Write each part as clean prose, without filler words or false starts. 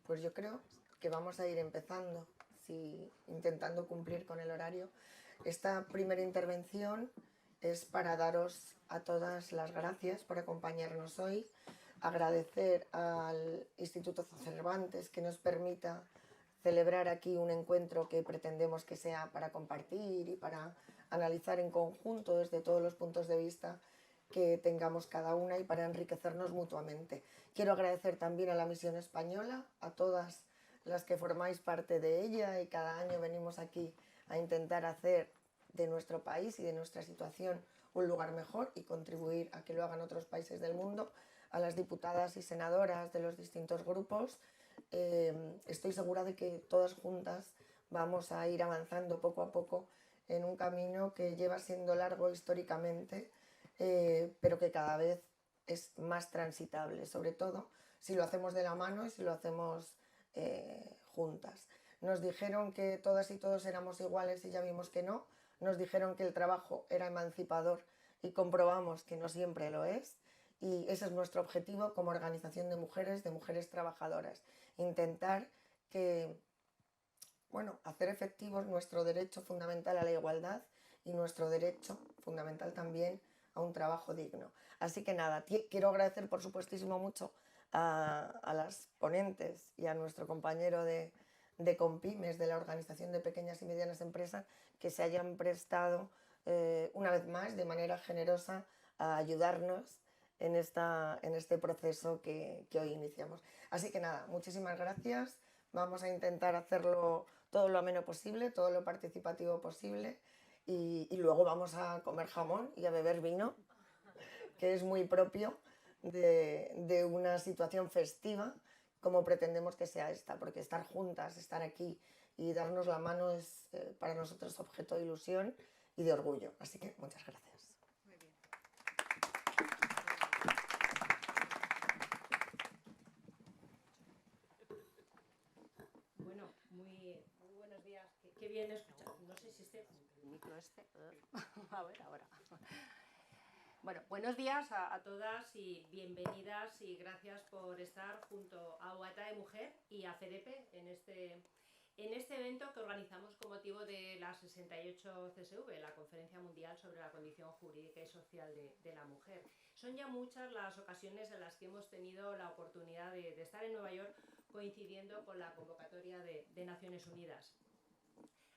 Pues yo creo que vamos a ir empezando, intentando cumplir con el horario. Esta primera intervención es para daros a todas las gracias por acompañarnos hoy, agradecer al Instituto Cervantes que nos permita celebrar aquí un encuentro que pretendemos que sea para compartir y para analizar en conjunto desde todos los puntos de vista que tengamos cada una y para enriquecernos mutuamente. Quiero agradecer también a la Misión Española, a todas las que formáis parte de ella y cada año venimos aquí a intentar hacer de nuestro país y de nuestra situación un lugar mejor y contribuir a que lo hagan otros países del mundo, a las diputadas y senadoras de los distintos grupos. Estoy segura de que todas juntas vamos a ir avanzando poco a poco en un camino que lleva siendo largo históricamente, pero que cada vez es más transitable, sobre todo si lo hacemos de la mano y si lo hacemos juntas. Nos dijeron que todas y todos éramos iguales y ya vimos que no. Nos dijeron que el trabajo era emancipador y comprobamos que no siempre lo es. Y ese es nuestro objetivo como organización de mujeres trabajadoras. Intentar hacer efectivos nuestro derecho fundamental a la igualdad y nuestro derecho fundamental también a un trabajo digno. Así que nada, quiero agradecer por supuestísimo mucho a las ponentes y a nuestro compañero de Compymes, de la Organización de Pequeñas y Medianas Empresas, que se hayan prestado una vez más de manera generosa a ayudarnos en este proceso que hoy iniciamos. Así que nada, muchísimas gracias. Vamos a intentar hacerlo todo lo ameno posible, todo lo participativo posible y luego vamos a comer jamón y a beber vino, que es muy propio de una situación festiva como pretendemos que sea esta, porque estar juntas, estar aquí y darnos la mano es para nosotros objeto de ilusión y de orgullo. Así que muchas gracias. Muy bien. Bueno, muy buenos días. Qué bien escuchar. No sé si el micro a ver, ahora. Bueno, buenos días a todas y bienvenidas y gracias por estar junto a UATA de Mujer y a FEDEPE en este evento que organizamos con motivo de la 68 CSV, la Conferencia Mundial sobre la Condición Jurídica y Social de la Mujer. Son ya muchas las ocasiones en las que hemos tenido la oportunidad de estar en Nueva York coincidiendo con la convocatoria de Naciones Unidas.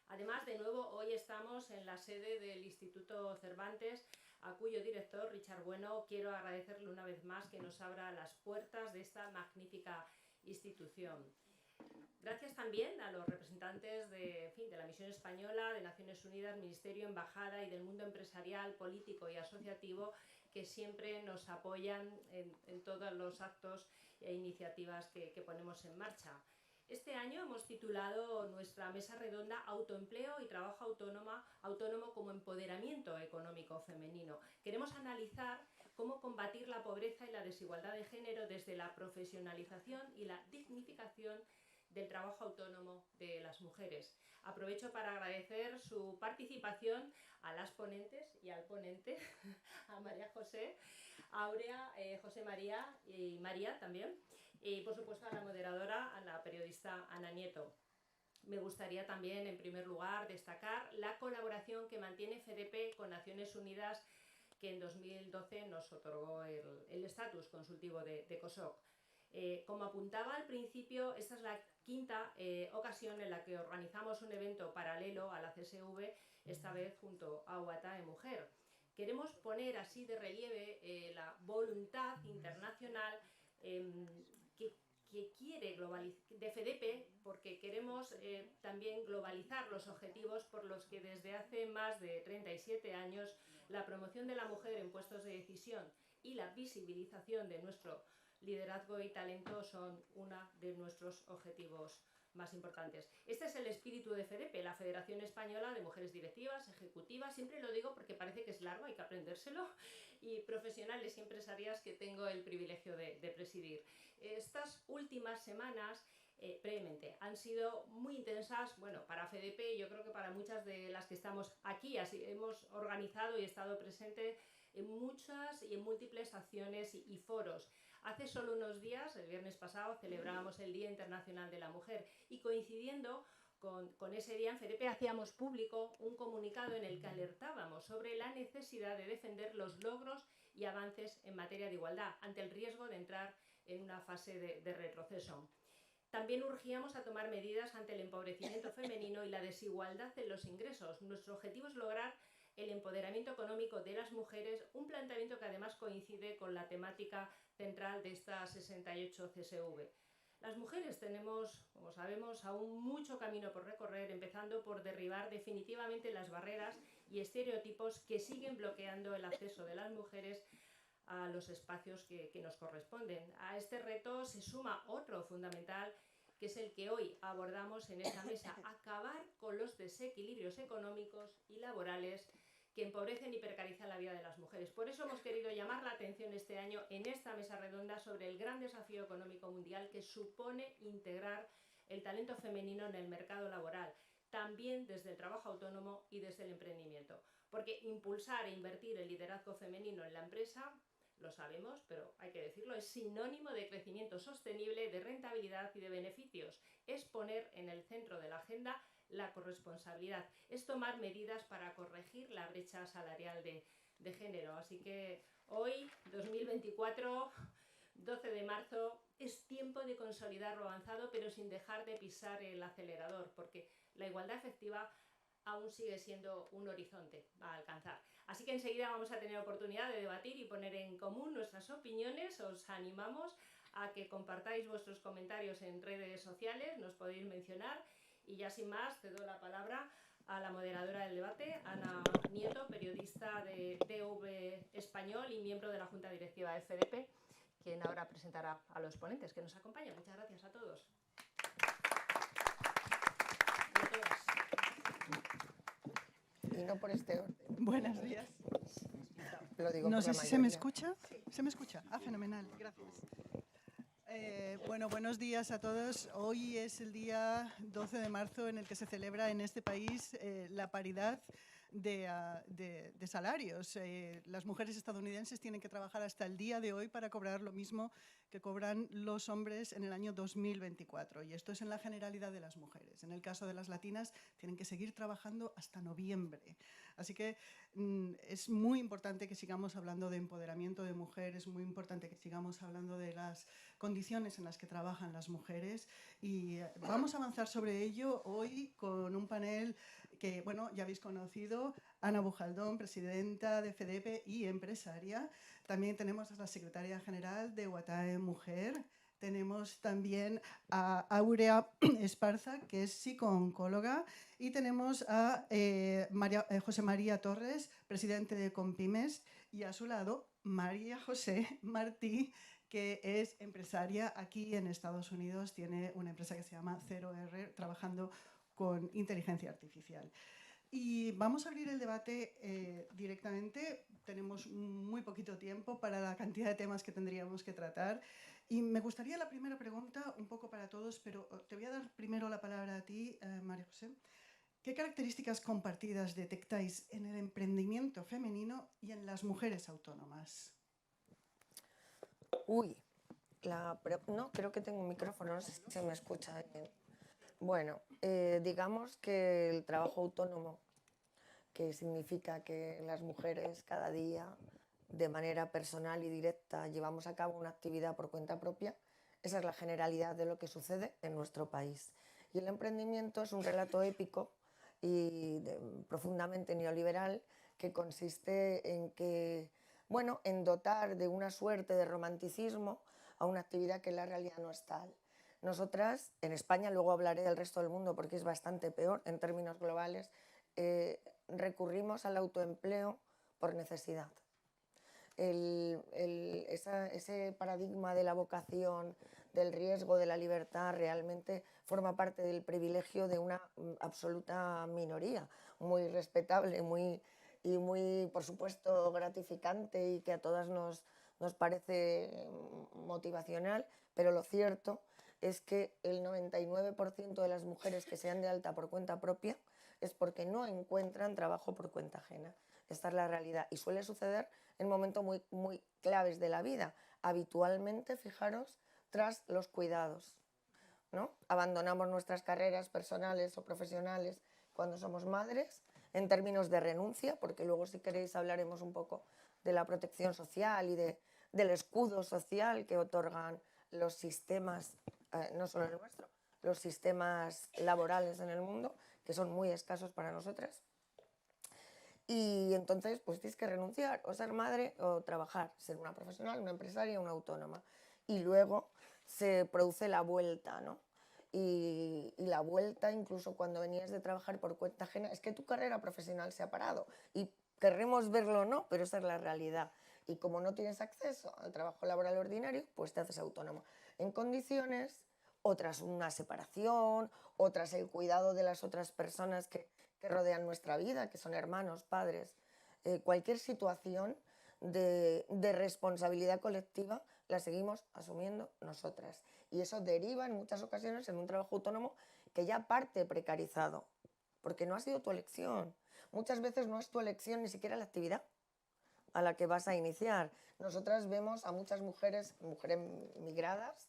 Además, de nuevo, hoy estamos en la sede del Instituto Cervantes, a cuyo director, Richard Bueno, quiero agradecerle una vez más que nos abra las puertas de esta magnífica institución. Gracias también a los representantes de la Misión Española, de Naciones Unidas, Ministerio, Embajada y del mundo empresarial, político y asociativo que siempre nos apoyan en todos los actos e iniciativas que ponemos en marcha. Este año hemos titulado nuestra mesa redonda Autoempleo y Trabajo Autónomo como Empoderamiento Económico Femenino. Queremos analizar cómo combatir la pobreza y la desigualdad de género desde la profesionalización y la dignificación del trabajo autónomo de las mujeres. Aprovecho para agradecer su participación a las ponentes y al ponente, a María José, a Aurea, José María y María también, y por supuesto a la moderadora, a la periodista Ana Nieto. Me gustaría también, en primer lugar, destacar la colaboración que mantiene FEDEPE con Naciones Unidas, que en 2012 nos otorgó el estatus consultivo de COSOC. Como apuntaba al principio, esta es la quinta ocasión en la que organizamos un evento paralelo a la CSV, esta vez junto a UATA de Mujer. Queremos poner así de relieve la voluntad internacional que quiere de FEDEPE, porque queremos también globalizar los objetivos por los que desde hace más de 37 años la promoción de la mujer en puestos de decisión y la visibilización de nuestro liderazgo y talento son uno de nuestros objetivos más importantes. Este es el espíritu de FEDEPE, la Federación Española de Mujeres Directivas, Ejecutivas, siempre lo digo porque parece que es largo, hay que aprendérselo, y profesionales y empresarias que tengo el privilegio de presidir. Estas últimas semanas brevemente, han sido muy intensas, bueno, para FEDEPE y yo creo que para muchas de las que estamos aquí, así hemos organizado y estado presente en muchas y en múltiples acciones y foros. Hace solo unos días, el viernes pasado, celebrábamos el Día Internacional de la Mujer y coincidiendo con ese día en FEDEPE hacíamos público un comunicado en el que alertábamos sobre la necesidad de defender los logros y avances en materia de igualdad ante el riesgo de entrar en una fase de retroceso. También urgíamos a tomar medidas ante el empobrecimiento femenino y la desigualdad en los ingresos. Nuestro objetivo es lograr el empoderamiento económico de las mujeres, un planteamiento que además coincide con la temática central de esta 68 CSV. Las mujeres tenemos, como sabemos, aún mucho camino por recorrer, empezando por derribar definitivamente las barreras y estereotipos que siguen bloqueando el acceso de las mujeres a los espacios que nos corresponden. A este reto se suma otro fundamental, que es el que hoy abordamos en esta mesa: acabar con los desequilibrios económicos y laborales que empobrecen y precarizan la vida de las mujeres. Por eso hemos querido llamar la atención este año en esta mesa redonda sobre el gran desafío económico mundial que supone integrar el talento femenino en el mercado laboral, también desde el trabajo autónomo y desde el emprendimiento. Porque impulsar e invertir el liderazgo femenino en la empresa, lo sabemos, pero hay que decirlo, es sinónimo de crecimiento sostenible, de rentabilidad y de beneficios. Es poner en el centro de la agenda la corresponsabilidad, es tomar medidas para corregir la brecha salarial de género. Así que hoy, 2024, 12 de marzo, es tiempo de consolidar lo avanzado, pero sin dejar de pisar el acelerador, porque la igualdad efectiva aún sigue siendo un horizonte a alcanzar. Así que enseguida vamos a tener oportunidad de debatir y poner en común nuestras opiniones. Os animamos a que compartáis vuestros comentarios en redes sociales, nos podéis mencionar. Y ya sin más, cedo la palabra a la moderadora del debate, Ana Nieto, periodista de TV Español y miembro de la Junta Directiva de FEDEPE, quien ahora presentará a los ponentes que nos acompañan. Muchas gracias a todos. Y no por este orden. Buenos días. Lo digo No por sé la si se me mayoría. escucha. ¿Se me escucha? Ah, fenomenal, gracias. Bueno, buenos días a todos. Hoy es el día 12 de marzo en el que se celebra en este país la paridad de salarios. Las mujeres estadounidenses tienen que trabajar hasta el día de hoy para cobrar lo mismo que cobran los hombres en el año 2024. Y esto es en la generalidad de las mujeres. En el caso de las latinas, tienen que seguir trabajando hasta noviembre. Así que es muy importante que sigamos hablando de empoderamiento de mujeres, es muy importante que sigamos hablando de las condiciones en las que trabajan las mujeres, y vamos a avanzar sobre ello hoy con un panel que, bueno, ya habéis conocido: Ana Bujaldón, presidenta de FEDEPE y empresaria. También tenemos a la secretaria general de Watae Mujer. Tenemos también a Aurea Esparza, que es psico-oncóloga, y tenemos a José María Torres, presidente de Compymes, y a su lado María José Martí, que es empresaria aquí en Estados Unidos. Tiene una empresa que se llama 0R, trabajando con inteligencia artificial. Y vamos a abrir el debate directamente. Tenemos muy poquito tiempo para la cantidad de temas que tendríamos que tratar. Y me gustaría la primera pregunta, un poco para todos, pero te voy a dar primero la palabra a ti, María José. ¿Qué características compartidas detectáis en el emprendimiento femenino y en las mujeres autónomas? Uy, no, creo que tengo un micrófono, no sé si se me escucha bien. Bueno, digamos que el trabajo autónomo, que significa que las mujeres cada día, de manera personal y directa, llevamos a cabo una actividad por cuenta propia, esa es la generalidad de lo que sucede en nuestro país. Y el emprendimiento es un relato épico y profundamente neoliberal, que consiste en que, bueno, en dotar de una suerte de romanticismo a una actividad que en la realidad no es tal. Nosotras, en España, luego hablaré del resto del mundo porque es bastante peor en términos globales, recurrimos al autoempleo por necesidad. Ese paradigma de la vocación, del riesgo, de la libertad, realmente forma parte del privilegio de una absoluta minoría, muy respetable y muy, por supuesto, gratificante, y que a todas nos parece motivacional, pero lo cierto es que el 99% de las mujeres que se dan de alta por cuenta propia es porque no encuentran trabajo por cuenta ajena. Esta es la realidad y suele suceder en momentos muy claves de la vida. habitualmente, fijaros, tras los cuidados, ¿no? Abandonamos nuestras carreras personales o profesionales cuando somos madres, en términos de renuncia, porque luego si queréis hablaremos un poco de la protección social y del escudo social que otorgan los sistemas, no solo el nuestro, los sistemas laborales en el mundo, que son muy escasos para nosotras. Y entonces pues tienes que renunciar o ser madre o trabajar, ser una profesional, una empresaria, una autónoma. Y luego se produce la vuelta, ¿no? Y la vuelta, incluso cuando venías de trabajar por cuenta ajena, es que tu carrera profesional se ha parado. Y querremos verlo o no, pero esa es la realidad. Y como no tienes acceso al trabajo laboral ordinario, pues te haces autónoma. En condiciones, otras una separación, otras el cuidado de las otras personas que rodean nuestra vida, que son hermanos, padres, cualquier situación de responsabilidad colectiva la seguimos asumiendo nosotras. Y eso deriva en muchas ocasiones en un trabajo autónomo que ya parte precarizado, porque no ha sido tu elección. Muchas veces no es tu elección ni siquiera la actividad a la que vas a iniciar. Nosotras vemos a muchas mujeres migradas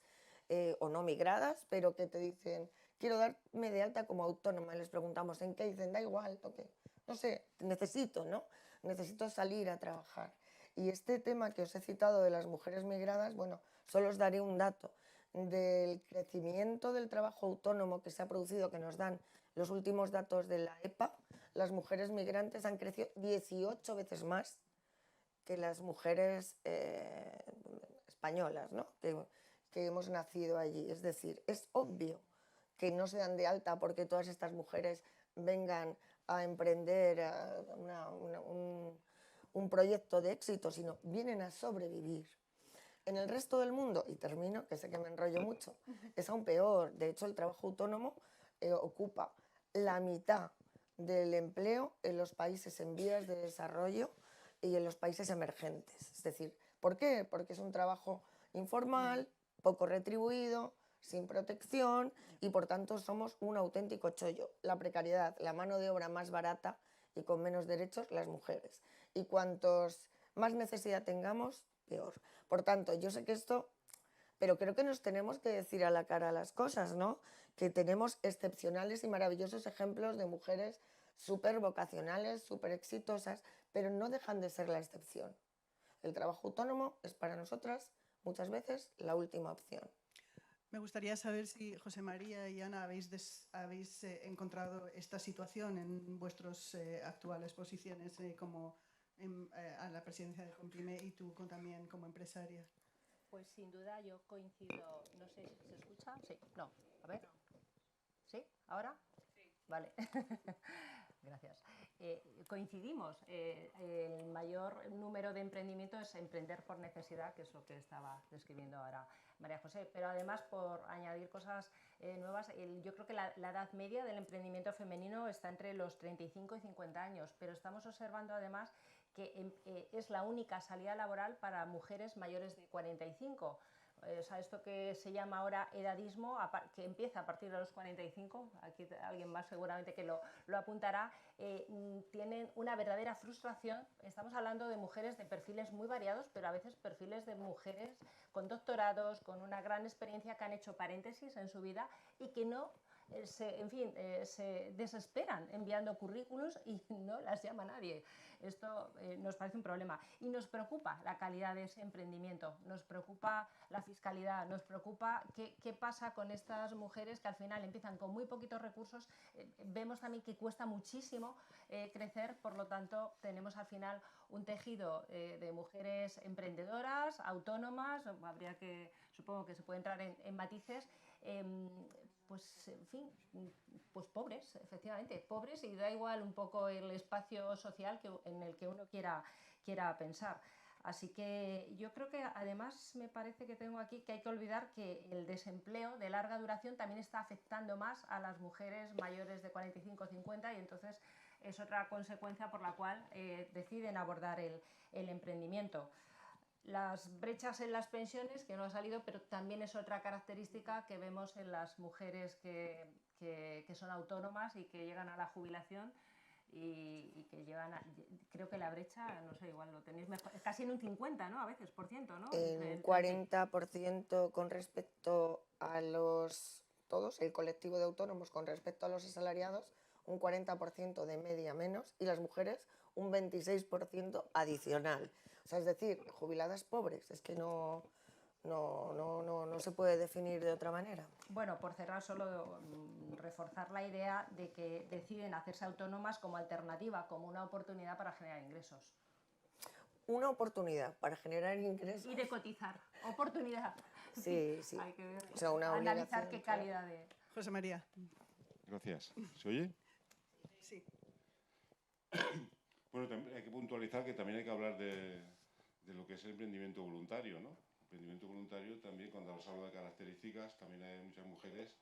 o no migradas, pero que te dicen, quiero darme de alta como autónoma. Y les preguntamos, ¿en qué? Dicen, da igual, toque. No sé, necesito, ¿no? Necesito salir a trabajar. Y este tema que os he citado de las mujeres migradas, bueno, solo os daré un dato del crecimiento del trabajo autónomo que se ha producido, que nos dan los últimos datos de la EPA. Las mujeres migrantes han crecido 18 veces más que las mujeres españolas, ¿no? que hemos nacido allí. Es decir, es obvio que no se dan de alta porque todas estas mujeres vengan a emprender un proyecto de éxito, sino vienen a sobrevivir. En el resto del mundo, y termino, que sé que me enrollo mucho, es aún peor. De hecho, el trabajo autónomo ocupa la mitad del empleo en los países en vías de desarrollo y en los países emergentes. Es decir, ¿por qué? Porque es un trabajo informal, poco retribuido, sin protección y por tanto somos un auténtico chollo. La precariedad, la mano de obra más barata y con menos derechos, las mujeres. Y cuantos más necesidad tengamos, peor. Por tanto, yo sé que esto, pero creo que nos tenemos que decir a la cara las cosas, ¿no? Que tenemos excepcionales y maravillosos ejemplos de mujeres súper vocacionales, súper exitosas, pero no dejan de ser la excepción. El trabajo autónomo es para nosotras muchas veces la última opción. Me gustaría saber si José María y Ana habéis encontrado esta situación en vuestras actuales posiciones como a la presidencia de Comprime y tú también como empresaria. Pues sin duda yo coincido, no sé si se escucha, sí, no, a ver, ¿sí? ¿Ahora? Sí. Vale, gracias. Coincidimos, el mayor número de emprendimientos es emprender por necesidad, que es lo que estaba describiendo ahora María José, pero además por añadir cosas nuevas, yo creo que la edad media del emprendimiento femenino está entre los 35 y 50 años, pero estamos observando además que es la única salida laboral para mujeres mayores de 45. O sea, esto que se llama ahora edadismo, que empieza a partir de los 45, aquí alguien más seguramente que lo apuntará, tienen una verdadera frustración. Estamos hablando de mujeres de perfiles muy variados, pero a veces perfiles de mujeres con doctorados, con una gran experiencia, que han hecho paréntesis en su vida y que no se desesperan enviando currículos y no las llama nadie. Esto nos parece un problema y nos preocupa la calidad de ese emprendimiento, nos preocupa la fiscalidad, nos preocupa qué pasa con estas mujeres que al final empiezan con muy poquitos recursos. Vemos también que cuesta muchísimo crecer, por lo tanto tenemos al final un tejido de mujeres emprendedoras, autónomas, supongo que se puede entrar en matices, pues en fin, pues pobres, efectivamente, pobres, y da igual un poco el espacio social en el que uno quiera pensar. Así que yo creo que además me parece que tengo aquí que hay que olvidar que el desempleo de larga duración también está afectando más a las mujeres mayores de 45 o 50 y entonces es otra consecuencia por la cual deciden abordar el emprendimiento. Las brechas en las pensiones, que no ha salido, pero también es otra característica que vemos en las mujeres que son autónomas y que llegan a la jubilación y que llevan, creo que la brecha, no sé, igual lo tenéis mejor, casi en un 50, ¿no? A veces, por ciento, ¿no? En 40% con respecto a todos, el colectivo de autónomos con respecto a los asalariados, un 40% de media menos, y las mujeres un 26% adicional. O sea, es decir, jubiladas pobres, es que no se puede definir de otra manera. Bueno, por cerrar, solo reforzar la idea de que deciden hacerse autónomas como alternativa, como una oportunidad para generar ingresos. Una oportunidad para generar ingresos. Y de cotizar, oportunidad. Sí, sí. Hay que ver, o sea, una analizar qué calidad de... José María. Gracias. ¿Se oye? Sí. Bueno, también hay que puntualizar que también hay que hablar de lo que es el emprendimiento voluntario, ¿no? El emprendimiento voluntario también, cuando os hablo de características, también hay muchas mujeres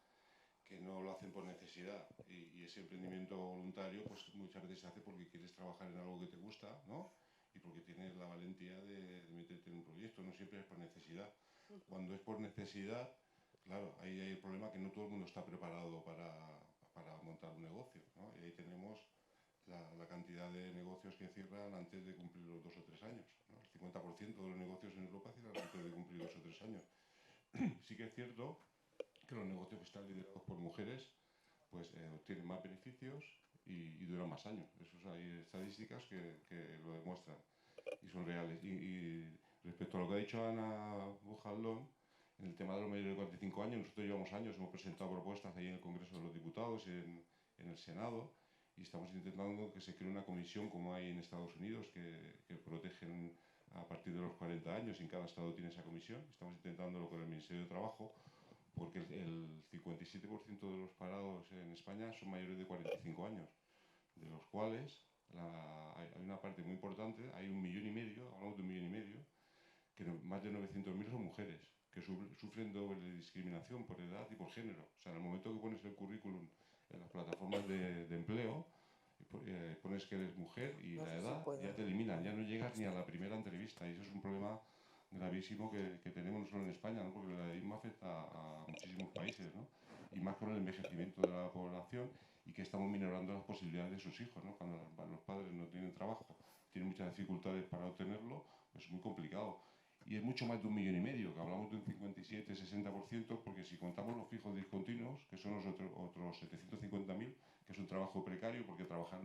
que no lo hacen por necesidad. Y ese emprendimiento voluntario, pues muchas veces se hace porque quieres trabajar en algo que te gusta, ¿no? Y porque tienes la valentía de meterte en un proyecto, no siempre es por necesidad. Cuando es por necesidad, claro, ahí hay el problema que no todo el mundo está preparado para montar un negocio, ¿no? Y ahí tenemos la cantidad de negocios que cierran antes de cumplir los 2 o 3 años, ¿no? El 50% de los negocios en Europa cierran antes de cumplir 2 o 3 años. Sí que es cierto que los negocios que están liderados por mujeres pues obtienen más beneficios y duran más años. Hay estadísticas que lo demuestran y son reales. Y respecto a lo que ha dicho Ana Bujaldón, en el tema de los mayores de 45 años, nosotros llevamos años, hemos presentado propuestas ahí en el Congreso de los Diputados, en el Senado, y estamos intentando que se cree una comisión como hay en Estados Unidos, que protegen a partir de los 40 años, y en cada estado tiene esa comisión. Estamos intentándolo con el Ministerio de Trabajo, porque el 57% de los parados en España son mayores de 45 años, de los cuales hay una parte muy importante, hay 1,5 millones, hablamos de 1,5 millones, que más de 900.000 son mujeres, que sufren doble discriminación por edad y por género. O sea, en el momento que pones el currículum en las plataformas de empleo, pones que eres mujer y No la sé si edad, puedo. ya te eliminan, ya no llegas ni a la primera entrevista, y eso es un problema gravísimo que tenemos no solo en España, ¿no? Porque el edadismo afecta a muchísimos países, ¿no? Y más con el envejecimiento de la población, y que estamos minorando las posibilidades de sus hijos, ¿no? Cuando los padres no tienen trabajo, tienen muchas dificultades para obtenerlo, pues es muy complicado. Y es mucho más de 1,5 millones, que hablamos de un 57-60%, porque si contamos los fijos discontinuos, que son los otros 750.000, que es un trabajo precario, porque trabajar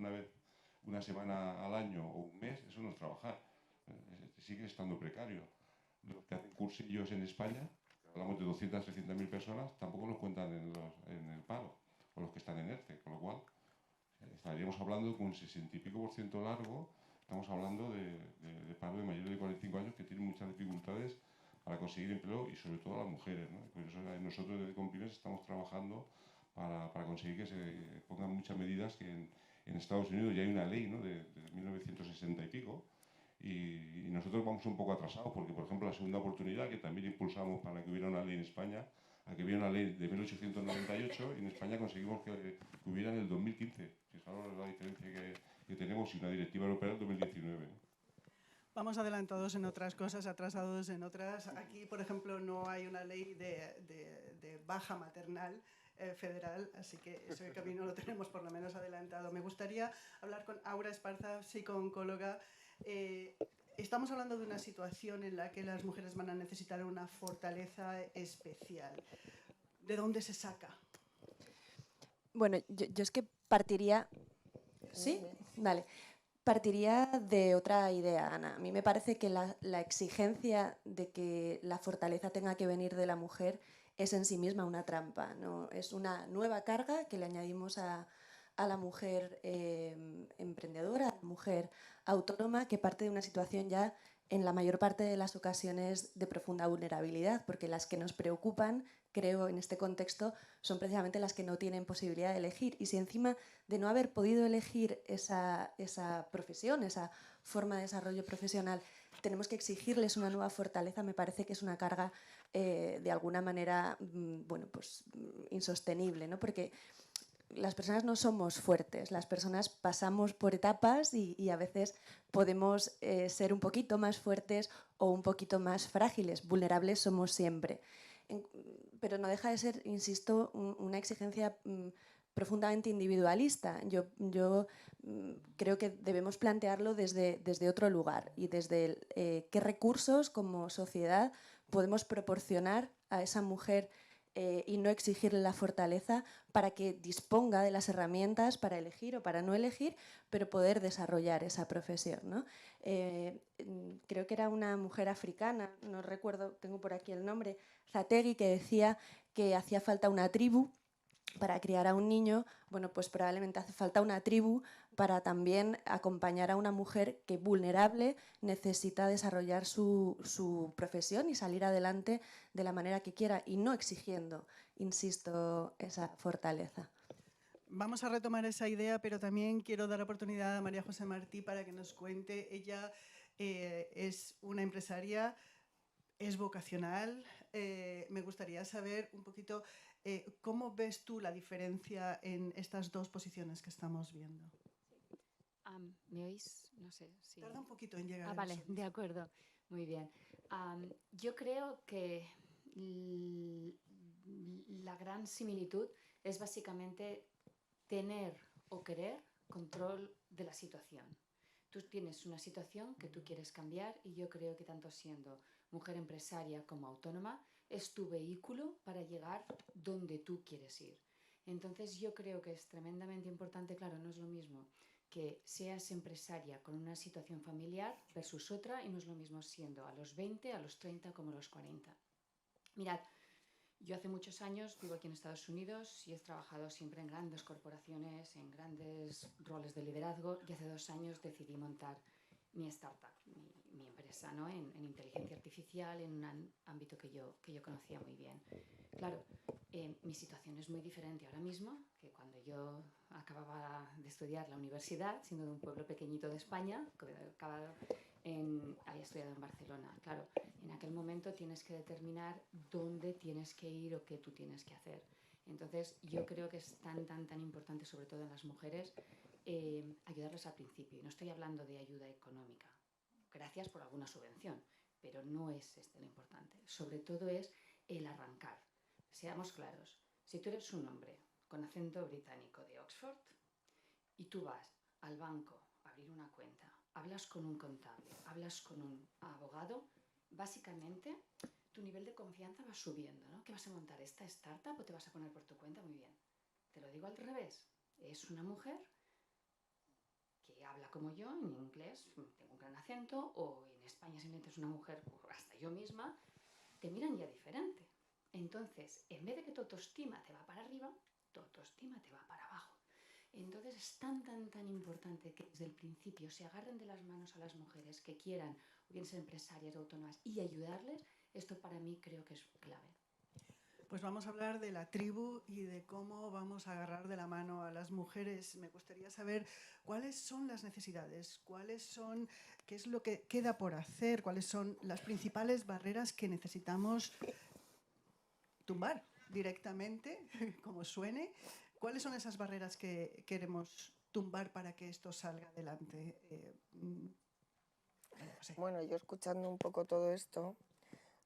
una semana al año o un mes, eso no es trabajar, sigue estando precario. Los que hacen cursillos en España, hablamos de 200-300.000 personas, tampoco los cuentan en el paro, o los que están en ERTE, con lo cual estaríamos hablando con un 60 y pico % largo. Estamos hablando de paro de mayores de 45 años que tienen muchas dificultades para conseguir empleo, y sobre todo las mujeres, ¿no? Por eso nosotros desde Compines estamos trabajando para conseguir que se pongan muchas medidas, que en Estados Unidos ya hay una ley, ¿no? de 1960 y pico, y nosotros vamos un poco atrasados, porque por ejemplo la segunda oportunidad, que también impulsamos para que hubiera una ley en España, a que hubiera una ley de 1898, y en España conseguimos que hubiera en el 2015. Fijaros la diferencia que tenemos, y una directiva europea del 2019. Vamos adelantados en otras cosas, atrasados en otras. Aquí, por ejemplo, no hay una ley de baja maternal federal, así que ese camino lo tenemos por lo menos adelantado. Me gustaría hablar con Aura Esparza, psicooncóloga. Estamos hablando de una situación en la que las mujeres van a necesitar una fortaleza especial. ¿De dónde se saca? Bueno, yo es que partiría... ¿Sí? Vale. Partiría de otra idea, Ana. A mí me parece que la exigencia de que la fortaleza tenga que venir de la mujer es en sí misma una trampa, ¿no? Es una nueva carga que le añadimos a la mujer emprendedora, a la mujer autónoma, que parte de una situación ya en la mayor parte de las ocasiones de profunda vulnerabilidad, porque las que nos preocupan, creo, en este contexto, son precisamente las que no tienen posibilidad de elegir. Y si encima de no haber podido elegir esa profesión, esa forma de desarrollo profesional, tenemos que exigirles una nueva fortaleza, me parece que es una carga de alguna manera bueno, pues, insostenible, ¿no? Porque las personas no somos fuertes, las personas pasamos por etapas y a veces podemos ser un poquito más fuertes o un poquito más frágiles. Vulnerables somos siempre. Pero no deja de ser, insisto, una exigencia profundamente individualista. Yo creo que debemos plantearlo desde otro lugar y desde qué recursos como sociedad podemos proporcionar a esa mujer y no exigirle la fortaleza para que disponga de las herramientas para elegir o para no elegir, pero poder desarrollar esa profesión, ¿no? Creo que era una mujer africana, no recuerdo, tengo por aquí el nombre, Zategui, que decía que hacía falta una tribu para criar a un niño. Bueno, pues probablemente hace falta una tribu para también acompañar a una mujer que vulnerable necesita desarrollar su profesión y salir adelante de la manera que quiera y no exigiendo, insisto, esa fortaleza. Vamos a retomar esa idea, pero también quiero dar oportunidad a María José Martí para que nos cuente. Ella es una empresaria, es vocacional. Me gustaría saber un poquito cómo ves tú la diferencia en estas dos posiciones que estamos viendo. ¿Me oís? No sé si... Tarda un poquito en llegar. Vale, de acuerdo. Muy bien. Yo creo que la gran similitud es básicamente tener o querer control de la situación. Tú tienes una situación que tú quieres cambiar y yo creo que tanto siendo mujer empresaria como autónoma es tu vehículo para llegar donde tú quieres ir. Entonces yo creo que es tremendamente importante, claro, no es lo mismo que seas empresaria con una situación familiar versus otra y no es lo mismo siendo a los 20, a los 30 como a los 40. Mirad, yo hace muchos años vivo aquí en Estados Unidos y he trabajado siempre en grandes corporaciones, en grandes roles de liderazgo y hace 2 años decidí montar mi startup, mi empresa, ¿no? en inteligencia artificial, en un ámbito que yo conocía muy bien. Claro, mi situación es muy diferente ahora mismo que cuando yo acababa de estudiar la universidad, siendo de un pueblo pequeñito de España, había estudiado en Barcelona. Claro, en aquel momento tienes que determinar dónde tienes que ir o qué tú tienes que hacer. Entonces, yo creo que es tan importante, sobre todo en las mujeres, ayudarles al principio. Y no estoy hablando de ayuda económica. Gracias por alguna subvención, pero no es lo importante. Sobre todo es el arrancar. Seamos claros, si tú eres un hombre con acento británico de Oxford y tú vas al banco a abrir una cuenta, hablas con un contable, hablas con un abogado, básicamente tu nivel de confianza va subiendo, ¿no? ¿Qué vas a montar? ¿Esta startup o te vas a poner por tu cuenta? Muy bien. Te lo digo al revés. Es una mujer que habla como yo, en inglés, tengo un gran acento, o en España simplemente es una mujer, hasta yo misma, te miran ya diferente. Entonces, en vez de que tu autoestima te va para arriba, tu autoestima te va para abajo. Entonces es tan importante que desde el principio se agarren de las manos a las mujeres que quieran, o bien ser empresarias o autónomas, y ayudarles. Esto para mí creo que es clave. Pues vamos a hablar de la tribu y de cómo vamos a agarrar de la mano a las mujeres. Me gustaría saber cuáles son las necesidades, qué es lo que queda por hacer, cuáles son las principales barreras que necesitamos tumbar directamente, como suene. ¿Cuáles son esas barreras que queremos tumbar para que esto salga adelante? Bueno, yo escuchando un poco todo esto,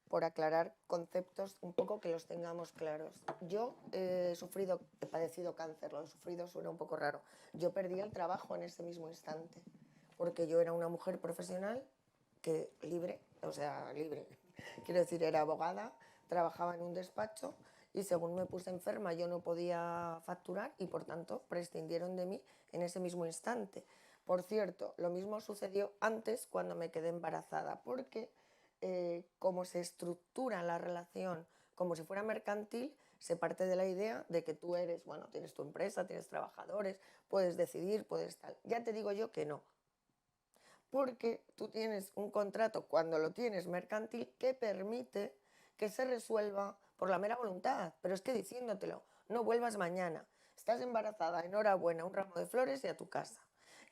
por aclarar conceptos, un poco que los tengamos claros. Yo he padecido cáncer, lo he sufrido, suena un poco raro. Yo perdí el trabajo en ese mismo instante, porque yo era una mujer profesional libre, quiero decir, era abogada, trabajaba en un despacho y según me puse enferma yo no podía facturar y por tanto prescindieron de mí en ese mismo instante. Por cierto, lo mismo sucedió antes cuando me quedé embarazada, porque como se estructura la relación como si fuera mercantil, se parte de la idea de que tú tienes tu empresa, tienes trabajadores, puedes decidir, puedes tal. Ya te digo yo que no. Porque tú tienes un contrato, cuando lo tienes mercantil, que permite que se resuelva por la mera voluntad. Pero es que diciéndotelo, no vuelvas mañana, estás embarazada, enhorabuena, un ramo de flores y a tu casa.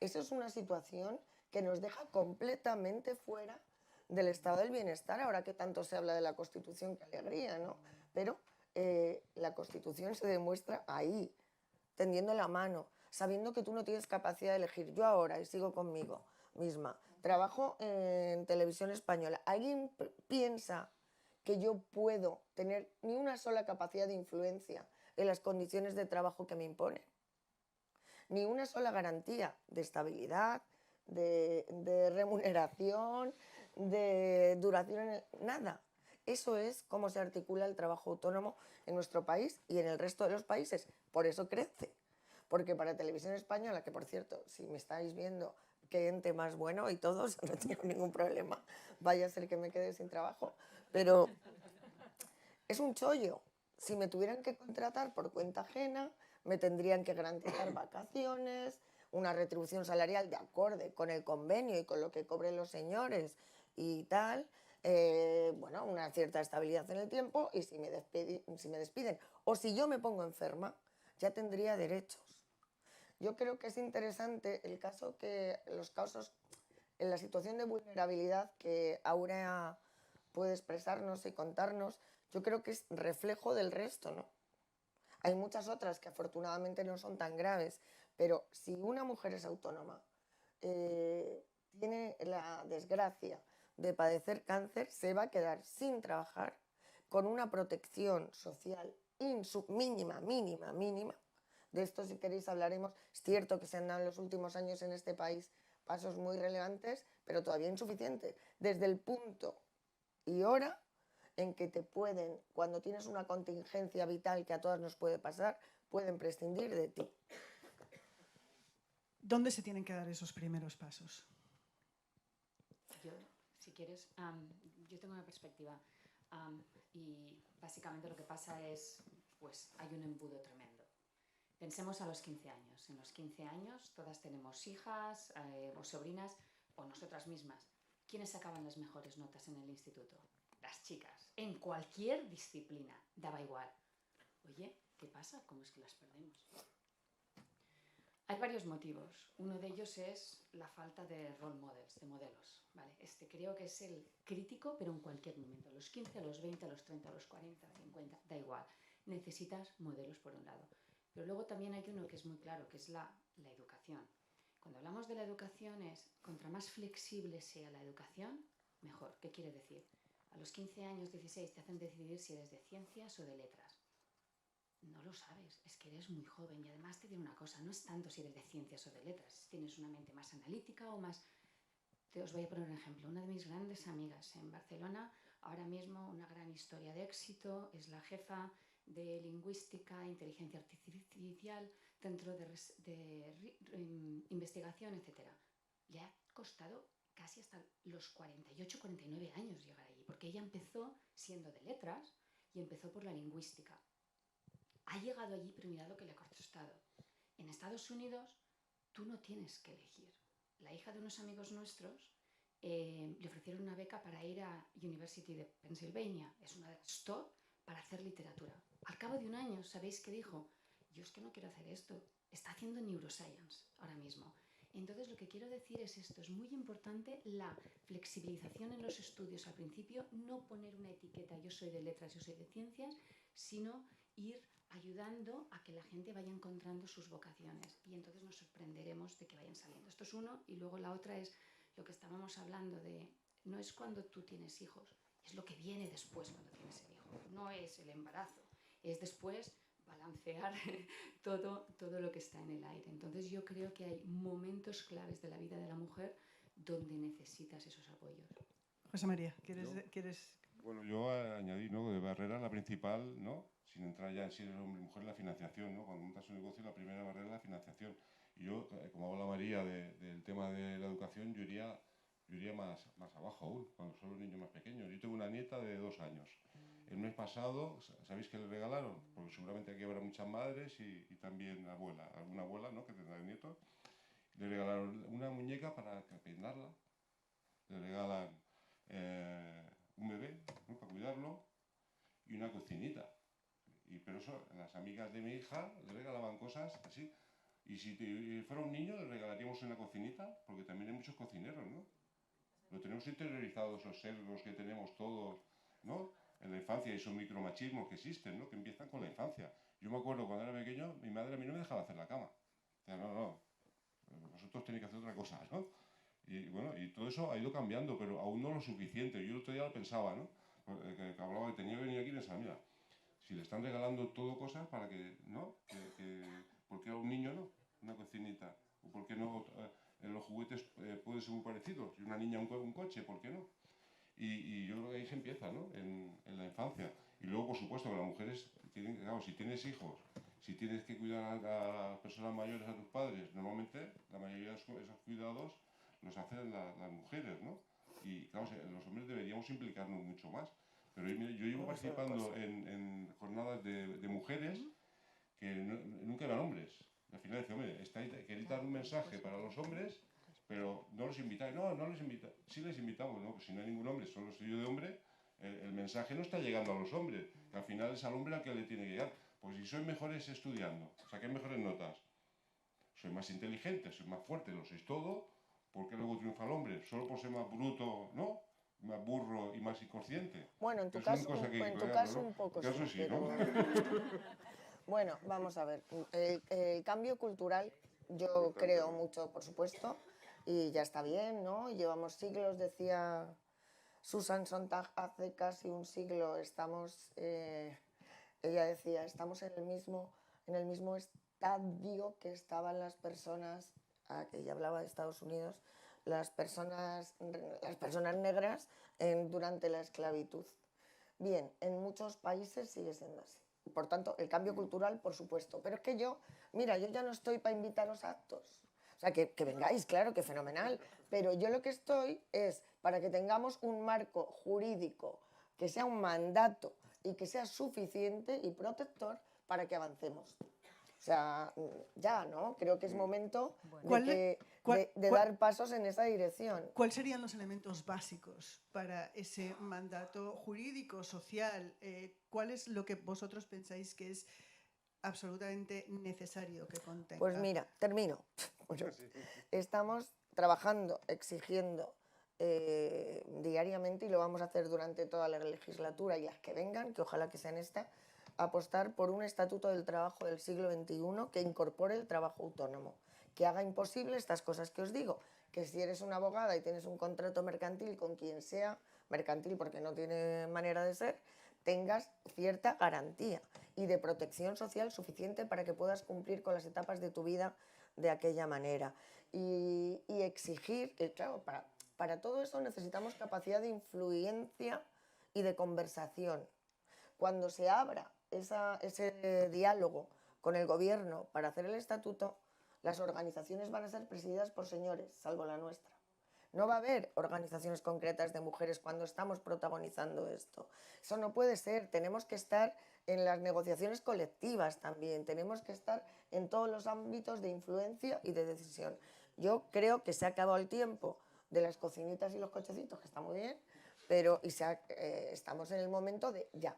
Eso es una situación que nos deja completamente fuera del estado del bienestar, ahora que tanto se habla de la Constitución, qué alegría, ¿no? Pero la Constitución se demuestra ahí, tendiendo la mano, sabiendo que tú no tienes capacidad de elegir. Yo ahora, y sigo conmigo misma, trabajo en Televisión Española. ¿Alguien piensa que yo puedo tener ni una sola capacidad de influencia en las condiciones de trabajo que me imponen. Ni una sola garantía de estabilidad, de remuneración, de duración, nada. Eso es cómo se articula el trabajo autónomo en nuestro país y en el resto de los países. Por eso crece. Porque para Televisión Española, que por cierto, si me estáis viendo, qué ente más bueno y todos, no tengo ningún problema, vaya a ser que me quede sin trabajo, pero es un chollo. Si me tuvieran que contratar por cuenta ajena, me tendrían que garantizar vacaciones, una retribución salarial de acorde con el convenio y con lo que cobren los señores y tal, bueno, una cierta estabilidad en el tiempo, y si me despiden o si yo me pongo enferma, ya tendría derechos. Yo creo que es interesante los casos, en la situación de vulnerabilidad que Aurea puede expresarnos y contarnos, yo creo que es reflejo del resto, ¿no? Hay muchas otras que afortunadamente no son tan graves, pero si una mujer es autónoma, tiene la desgracia de padecer cáncer, se va a quedar sin trabajar, con una protección social mínima. De esto, si queréis, hablaremos. Es cierto que se han dado en los últimos años en este país pasos muy relevantes, pero todavía insuficientes. Desde el punto y hora en que cuando tienes una contingencia vital que a todas nos puede pasar, pueden prescindir de ti. ¿Dónde se tienen que dar esos primeros pasos? Yo, si quieres, yo tengo una perspectiva y básicamente lo que pasa es, pues hay un embudo tremendo. Pensemos a los 15 años. En los 15 años todas tenemos hijas o sobrinas o nosotras mismas. ¿Quiénes sacaban las mejores notas en el instituto? Las chicas, en cualquier disciplina, daba igual. Oye, ¿qué pasa? ¿Cómo es que las perdemos? Hay varios motivos. Uno de ellos es la falta de role models, de modelos, ¿vale? Creo que es el crítico, pero en cualquier momento. A los 15, a los 20, a los 30, a los 40, 50, da igual. Necesitas modelos por un lado. Pero luego también hay uno que es muy claro, que es la educación. Cuando hablamos de la educación es, contra más flexible sea la educación, mejor. ¿Qué quiere decir? A los 15 años, 16, te hacen decidir si eres de ciencias o de letras. No lo sabes, es que eres muy joven y además te diré una cosa, no es tanto si eres de ciencias o de letras, si tienes una mente más analítica o más... Os voy a poner un ejemplo. Una de mis grandes amigas en Barcelona, ahora mismo una gran historia de éxito, es la jefa de lingüística, inteligencia artificial, centro de investigación, etc. Le ha costado casi hasta los 48, 49 años llegar allí, porque ella empezó siendo de letras y empezó por la lingüística. Ha llegado allí, pero mira lo que le ha costado. En Estados Unidos tú no tienes que elegir. La hija de unos amigos nuestros le ofrecieron una beca para ir a University de Pennsylvania, es una de las top, para hacer literatura. Al cabo de un año, ¿sabéis qué dijo? Yo es que no quiero hacer esto. Está haciendo neuroscience ahora mismo. Entonces, lo que quiero decir es esto. Es muy importante la flexibilización en los estudios al principio, no poner una etiqueta, yo soy de letras, yo soy de ciencias, sino ir ayudando a que la gente vaya encontrando sus vocaciones y entonces nos sorprenderemos de que vayan saliendo. Esto es uno, y luego la otra es lo que estábamos hablando de, no es cuando tú tienes hijos, es lo que viene después cuando tienes el hijo, no es el embarazo, es después balancear todo lo que está en el aire. Entonces yo creo que hay momentos claves de la vida de la mujer donde necesitas esos apoyos. José María, ¿quieres...? Bueno, yo añadí, ¿no?, de barrera la principal, ¿no?, sin entrar ya en si eres hombre o mujer, la financiación, ¿no? Cuando montas un negocio, la primera barrera es la financiación. Y yo, como habla María del tema de la educación, yo iría más abajo aún, cuando son los niños más pequeños. Yo tengo una nieta de 2 años. El mes pasado, ¿sabéis qué le regalaron? Porque seguramente aquí habrá muchas madres y también alguna abuela, ¿no?, que tendrá nietos. Le regalaron una muñeca para peinarla. Le regalan un bebé, ¿no?, para cuidarlo, y una cocinita. Pero eso, las amigas de mi hija le regalaban cosas así. Y si fuera un niño, le regalaríamos una cocinita, porque también hay muchos cocineros, ¿no? Lo tenemos interiorizado, esos sesgos que tenemos todos, ¿no?, en la infancia, y esos micromachismos que existen, ¿no?, que empiezan con la infancia. Yo me acuerdo cuando era pequeño, mi madre a mí no me dejaba hacer la cama. O sea, no, vosotros tenéis que hacer otra cosa, ¿no? Y bueno, y todo eso ha ido cambiando, pero aún no lo suficiente. Yo el otro día lo pensaba, ¿no?, que hablaba, que tenía que venir aquí y pensaba, mira, Si le están regalando todo cosas para que, ¿no? ¿Por qué a un niño no? Una cocinita. ¿O por qué no los juguetes pueden ser muy parecidos? Y una niña un coche, ¿por qué no? Y yo creo que ahí se empieza, ¿no? En la infancia. Y luego, por supuesto, que las mujeres, claro, si tienes hijos, si tienes que cuidar a las personas mayores, a tus padres, normalmente la mayoría de esos cuidados los hacen las mujeres, ¿no? Y claro, los hombres deberíamos implicarnos mucho más. Pero yo llevo participando en jornadas de mujeres que nunca eran hombres. Al final dice, hombre, queréis dar un mensaje para los hombres, pero no los invitáis. No, no les invitáis. Sí les invitamos, ¿no? Pues si no hay ningún hombre, solo soy yo de hombre, el mensaje no está llegando a los hombres, que al final es al hombre al que le tiene que llegar. Pues si sois mejores estudiando, saquéis mejores notas, sois más inteligentes, sois más fuertes, lo sois todo, ¿por qué luego triunfa el hombre? Solo por ser más bruto, ¿no? Más burro y más inconsciente. Bueno, en tu Es una caso, cosa que en tu claro, caso ¿no? un poco En tu caso sí, pero... ¿no? Bueno, vamos a ver. El cambio cultural, yo creo mucho, por supuesto, y ya está bien, ¿no? Llevamos siglos, decía Susan Sontag, hace casi un siglo estamos, ella decía, estamos en el mismo estadio que estaban las personas, que ella hablaba de Estados Unidos, las personas negras durante la esclavitud. Bien, en muchos países sigue siendo así. Por tanto, el cambio cultural, por supuesto. Pero es que yo ya no estoy para invitaros a actos. O sea, que vengáis, claro, que fenomenal. Pero yo lo que estoy es para que tengamos un marco jurídico, que sea un mandato y que sea suficiente y protector para que avancemos. O sea, ya, ¿no? Creo que es momento de dar pasos en esa dirección. ¿Cuáles serían los elementos básicos para ese mandato jurídico, social? ¿Cuál es lo que vosotros pensáis que es absolutamente necesario que contenga? Pues mira, termino. Estamos trabajando, exigiendo diariamente, y lo vamos a hacer durante toda la legislatura y las que vengan, que ojalá que sean esta, apostar por un estatuto del trabajo del siglo XXI que incorpore el trabajo autónomo, que haga imposible estas cosas que os digo, que si eres una abogada y tienes un contrato mercantil con quien sea, mercantil porque no tiene manera de ser, tengas cierta garantía y de protección social suficiente para que puedas cumplir con las etapas de tu vida de aquella manera. Y exigir, claro, para todo eso necesitamos capacidad de influencia y de conversación. Cuando se abra ese diálogo con el gobierno para hacer el estatuto, las organizaciones van a ser presididas por señores, salvo la nuestra. No va a haber organizaciones concretas de mujeres cuando estamos protagonizando esto. Eso no puede ser. Tenemos que estar en las negociaciones colectivas también. Tenemos que estar en todos los ámbitos de influencia y de decisión. Yo creo que se ha acabado el tiempo de las cocinitas y los cochecitos, que está muy bien, pero estamos en el momento de ya.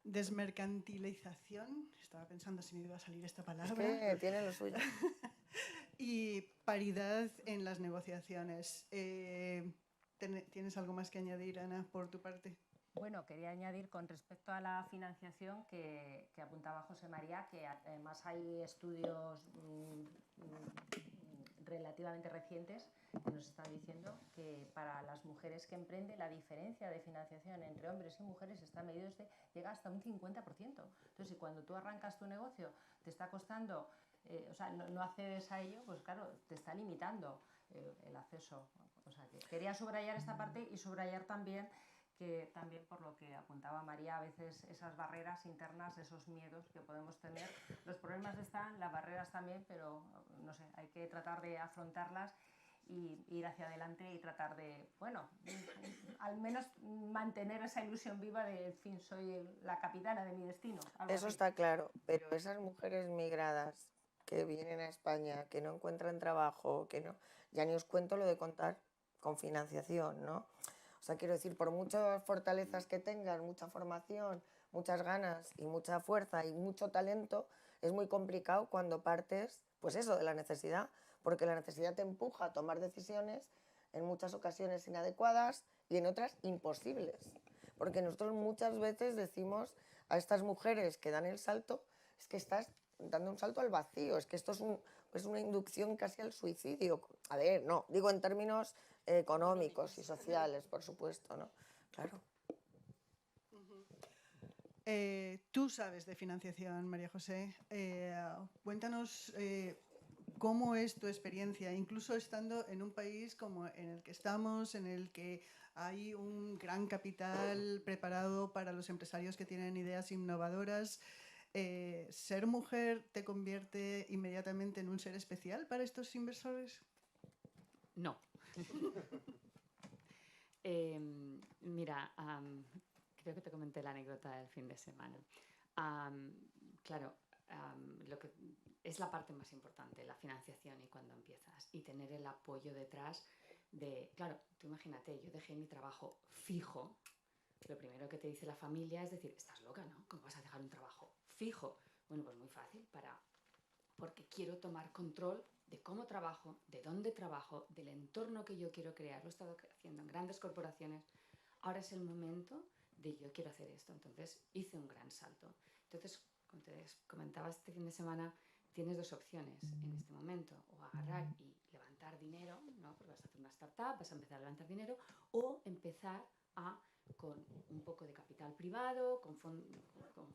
Desmercantilización, estaba pensando si me iba a salir esta palabra. Es que tiene lo suyo. Y paridad en las negociaciones. ¿Tienes algo más que añadir, Ana, por tu parte? Bueno, quería añadir con respecto a la financiación que apuntaba José María, que además hay estudios relativamente recientes que nos están diciendo que para las mujeres que emprenden la diferencia de financiación entre hombres y mujeres está medido llega hasta un 50%. Entonces, si cuando tú arrancas tu negocio te está costando, o sea, no accedes a ello, pues claro, te está limitando el acceso. O sea, que quería subrayar esta parte y subrayar también que también por lo que apuntaba María, a veces esas barreras internas, esos miedos que podemos tener, los problemas están, las barreras también, pero no sé, hay que tratar de afrontarlas y ir hacia adelante y tratar de, bueno, al menos mantener esa ilusión viva de, en fin, soy la capitana de mi destino. Eso así. está claro, pero esas mujeres migradas que vienen a España, que no encuentran trabajo, que no, ya ni os cuento lo de contar con financiación, ¿no? O sea, quiero decir, por muchas fortalezas que tengan, mucha formación, muchas ganas y mucha fuerza y mucho talento, es muy complicado cuando partes, pues eso, de la necesidad, porque la necesidad te empuja a tomar decisiones en muchas ocasiones inadecuadas y en otras imposibles. Porque nosotros muchas veces decimos a estas mujeres que dan el salto, es que estás dando un salto al vacío, es que esto es una inducción casi al suicidio. A ver, no, digo en términos económicos y sociales, por supuesto, ¿no? Claro. Tú sabes de financiación, María José. Cuéntanos cómo es tu experiencia, incluso estando en un país como en el que estamos, en el que hay un gran capital preparado para los empresarios que tienen ideas innovadoras. ¿Ser mujer te convierte inmediatamente en un ser especial para estos inversores? No. Mira, creo que te comenté la anécdota del fin de semana. Claro, lo que es la parte más importante, la financiación y cuando empiezas y tener el apoyo detrás de, claro, tú imagínate, yo dejé mi trabajo fijo. Lo primero que te dice la familia es decir, estás loca, ¿no? ¿Cómo vas a dejar un trabajo fijo? Bueno, pues muy fácil, porque quiero tomar control de cómo trabajo, de dónde trabajo, del entorno que yo quiero crear. Lo he estado haciendo en grandes corporaciones. Ahora es el momento de yo quiero hacer esto. Entonces hice un gran salto. Entonces, como te comentaba este fin de semana, tienes dos opciones en este momento. O agarrar y levantar dinero, ¿no? Porque vas a hacer una startup, vas a empezar a levantar dinero, o empezar con un poco de capital privado, con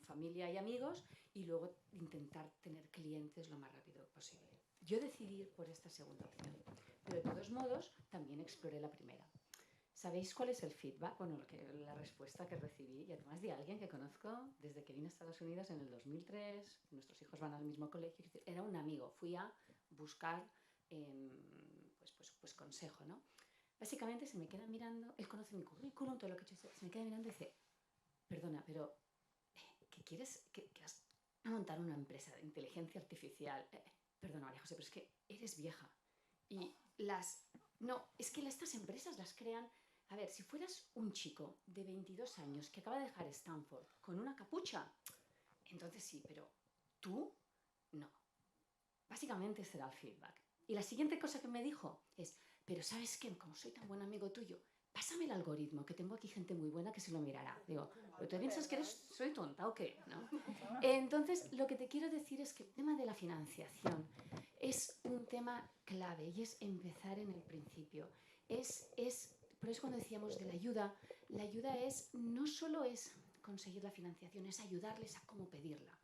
familia y amigos, y luego intentar tener clientes lo más rápido posible. Yo decidí ir por esta segunda opción, pero de todos modos también exploré la primera. ¿Sabéis cuál es el feedback? Bueno, la respuesta que recibí, y además de alguien que conozco desde que vine a Estados Unidos en el 2003, nuestros hijos van al mismo colegio, era un amigo, fui a buscar pues consejo, ¿no? Básicamente se me queda mirando, él conoce mi currículum, todo lo que he hecho, se me queda mirando y dice, perdona, pero ¿qué quieres? ¿Que vas a montar una empresa de inteligencia artificial? Perdona, María José, pero es que eres vieja. Y no, es que estas empresas las crean. A ver, si fueras un chico de 22 años que acaba de dejar Stanford con una capucha, entonces sí, pero tú, no. Básicamente ese era el feedback. Y la siguiente cosa que me dijo es, pero ¿sabes qué? Como soy tan buen amigo tuyo, pásame el algoritmo, que tengo aquí gente muy buena que se lo mirará. Digo, ¿pero tú piensas que soy tonta o qué? ¿No? Entonces, lo que te quiero decir es que el tema de la financiación es un tema clave y es empezar en el principio. Por eso cuando decíamos de la ayuda no solo es conseguir la financiación, es ayudarles a cómo pedirla.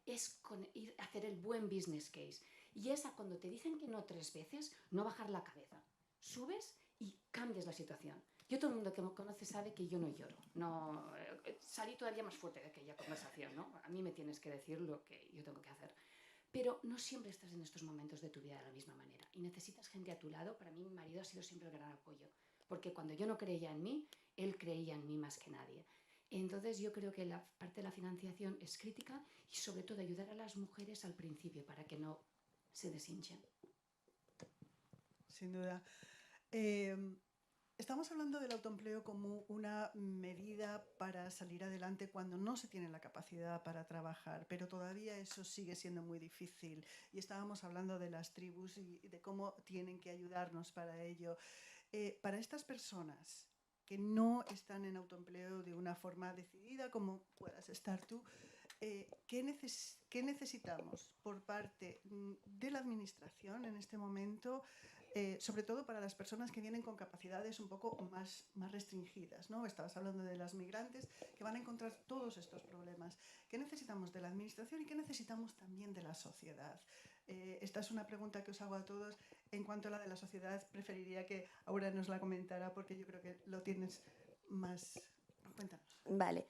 Es ir a hacer el buen business case. Y es cuando te dicen que no 3 veces, no bajar la cabeza. Subes y cambias la situación. Todo el mundo que me conoce sabe que yo no lloro. No, salí todavía más fuerte de aquella conversación, ¿no? A mí me tienes que decir lo que yo tengo que hacer. Pero no siempre estás en estos momentos de tu vida de la misma manera. Y necesitas gente a tu lado. Para mí mi marido ha sido siempre el gran apoyo. Porque cuando yo no creía en mí, él creía en mí más que nadie. Entonces yo creo que la parte de la financiación es crítica y sobre todo ayudar a las mujeres al principio para que no se deshinchen. Sin duda. Estamos hablando del autoempleo como una medida para salir adelante cuando no se tiene la capacidad para trabajar, pero todavía eso sigue siendo muy difícil. Y estábamos hablando de las tribus y de cómo tienen que ayudarnos para ello. Para estas personas que no están en autoempleo de una forma decidida, como puedas estar tú, ¿qué necesitamos por parte de la administración en este momento? Sobre todo para las personas que vienen con capacidades un poco más restringidas, ¿no? Estabas hablando de las migrantes que van a encontrar todos estos problemas. ¿Qué necesitamos de la administración y qué necesitamos también de la sociedad? Esta es una pregunta que os hago a todos. En cuanto a la de la sociedad, preferiría que Aura nos la comentara porque yo creo que lo tienes más... Cuéntanos. Vale.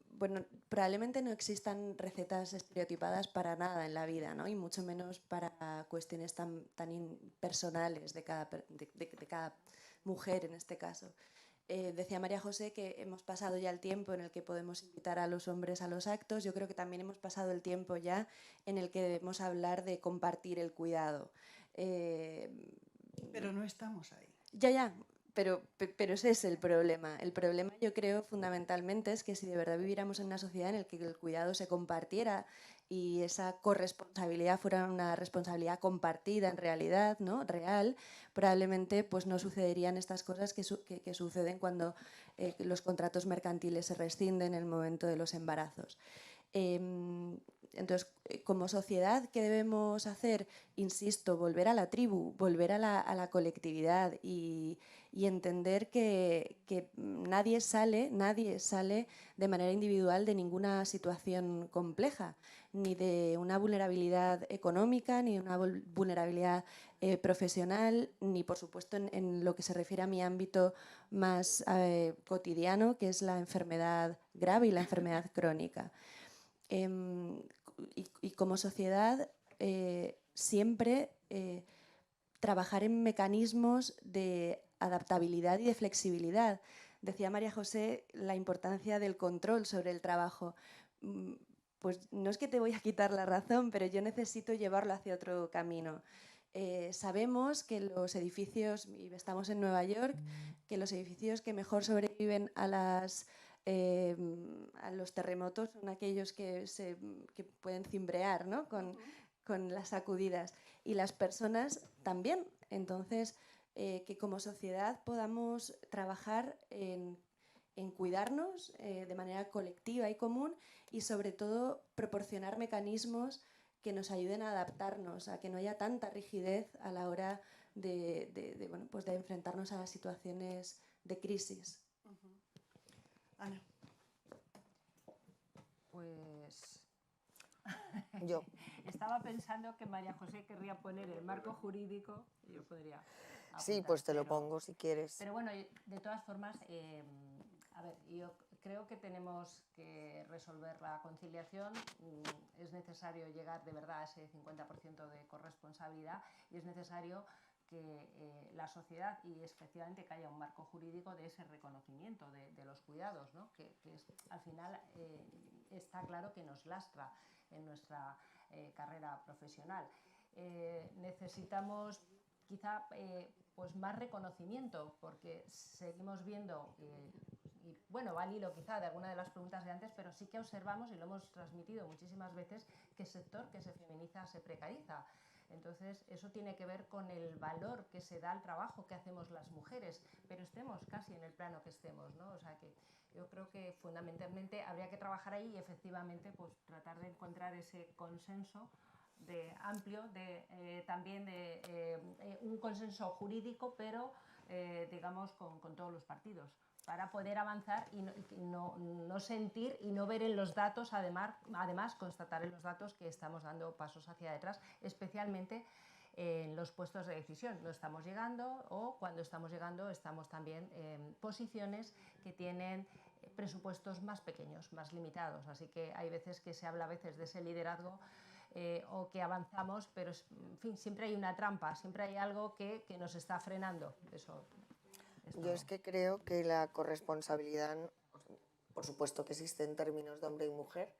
Bueno, probablemente no existan recetas estereotipadas para nada en la vida, ¿no? Y mucho menos para cuestiones tan personales de cada mujer en este caso. Decía María José que hemos pasado ya el tiempo en el que podemos invitar a los hombres a los actos. Yo creo que también hemos pasado el tiempo ya en el que debemos hablar de compartir el cuidado. Pero no estamos ahí. Ya, pero ese es el problema. El problema, yo creo, fundamentalmente es que si de verdad viviéramos en una sociedad en la que el cuidado se compartiera y esa corresponsabilidad fuera una responsabilidad compartida en realidad, ¿no? Real, probablemente pues, no sucederían estas cosas que suceden cuando los contratos mercantiles se rescinden en el momento de los embarazos. Entonces, como sociedad, ¿qué debemos hacer? Insisto, volver a la tribu, volver a la colectividad y entender que nadie sale de manera individual de ninguna situación compleja, ni de una vulnerabilidad económica, ni de una vulnerabilidad profesional, ni por supuesto en lo que se refiere a mi ámbito más cotidiano, que es la enfermedad grave y la enfermedad crónica. Y como sociedad siempre trabajar en mecanismos de adaptabilidad y de flexibilidad. Decía María José la importancia del control sobre el trabajo. Pues no es que te voy a quitar la razón, pero yo necesito llevarlo hacia otro camino. Sabemos que los edificios, y estamos en Nueva York, que los edificios que mejor sobreviven a los terremotos son aquellos que pueden cimbrear, ¿no? con las sacudidas, y las personas también. Entonces, que como sociedad podamos trabajar en cuidarnos de manera colectiva y común, y sobre todo proporcionar mecanismos que nos ayuden a adaptarnos, a que no haya tanta rigidez a la hora de enfrentarnos a las situaciones de crisis. Ana. Pues Yo. estaba pensando que María José querría poner el marco jurídico y yo podría apuntar, Sí, pues te lo pero- pongo si quieres. Pero bueno, de todas formas, a ver, yo creo que tenemos que resolver la conciliación. Es necesario llegar de verdad a ese 50% de corresponsabilidad y es necesario que la sociedad y efectivamente que haya un marco jurídico de ese reconocimiento de los cuidados, ¿no? que al final está claro que nos lastra en nuestra carrera profesional. Necesitamos quizá pues más reconocimiento, porque seguimos viendo, y bueno, va al hilo quizá de alguna de las preguntas de antes, pero sí que observamos, y lo hemos transmitido muchísimas veces, que el sector que se feminiza se precariza. Entonces, eso tiene que ver con el valor que se da al trabajo que hacemos las mujeres, pero estemos casi en el plano que estemos, ¿no? O sea que yo creo que fundamentalmente habría que trabajar ahí y efectivamente pues tratar de encontrar ese consenso amplio, también de un consenso jurídico, pero digamos con todos los partidos, para poder avanzar y no sentir y no ver en los datos, además constatar en los datos que estamos dando pasos hacia detrás, especialmente en los puestos de decisión. No estamos llegando, o cuando estamos llegando estamos también en posiciones que tienen presupuestos más pequeños, más limitados. Así que hay veces que se habla a veces de ese liderazgo o que avanzamos, pero en fin, siempre hay una trampa, siempre hay algo que nos está frenando. Yo es que creo que la corresponsabilidad, por supuesto que existe en términos de hombre y mujer,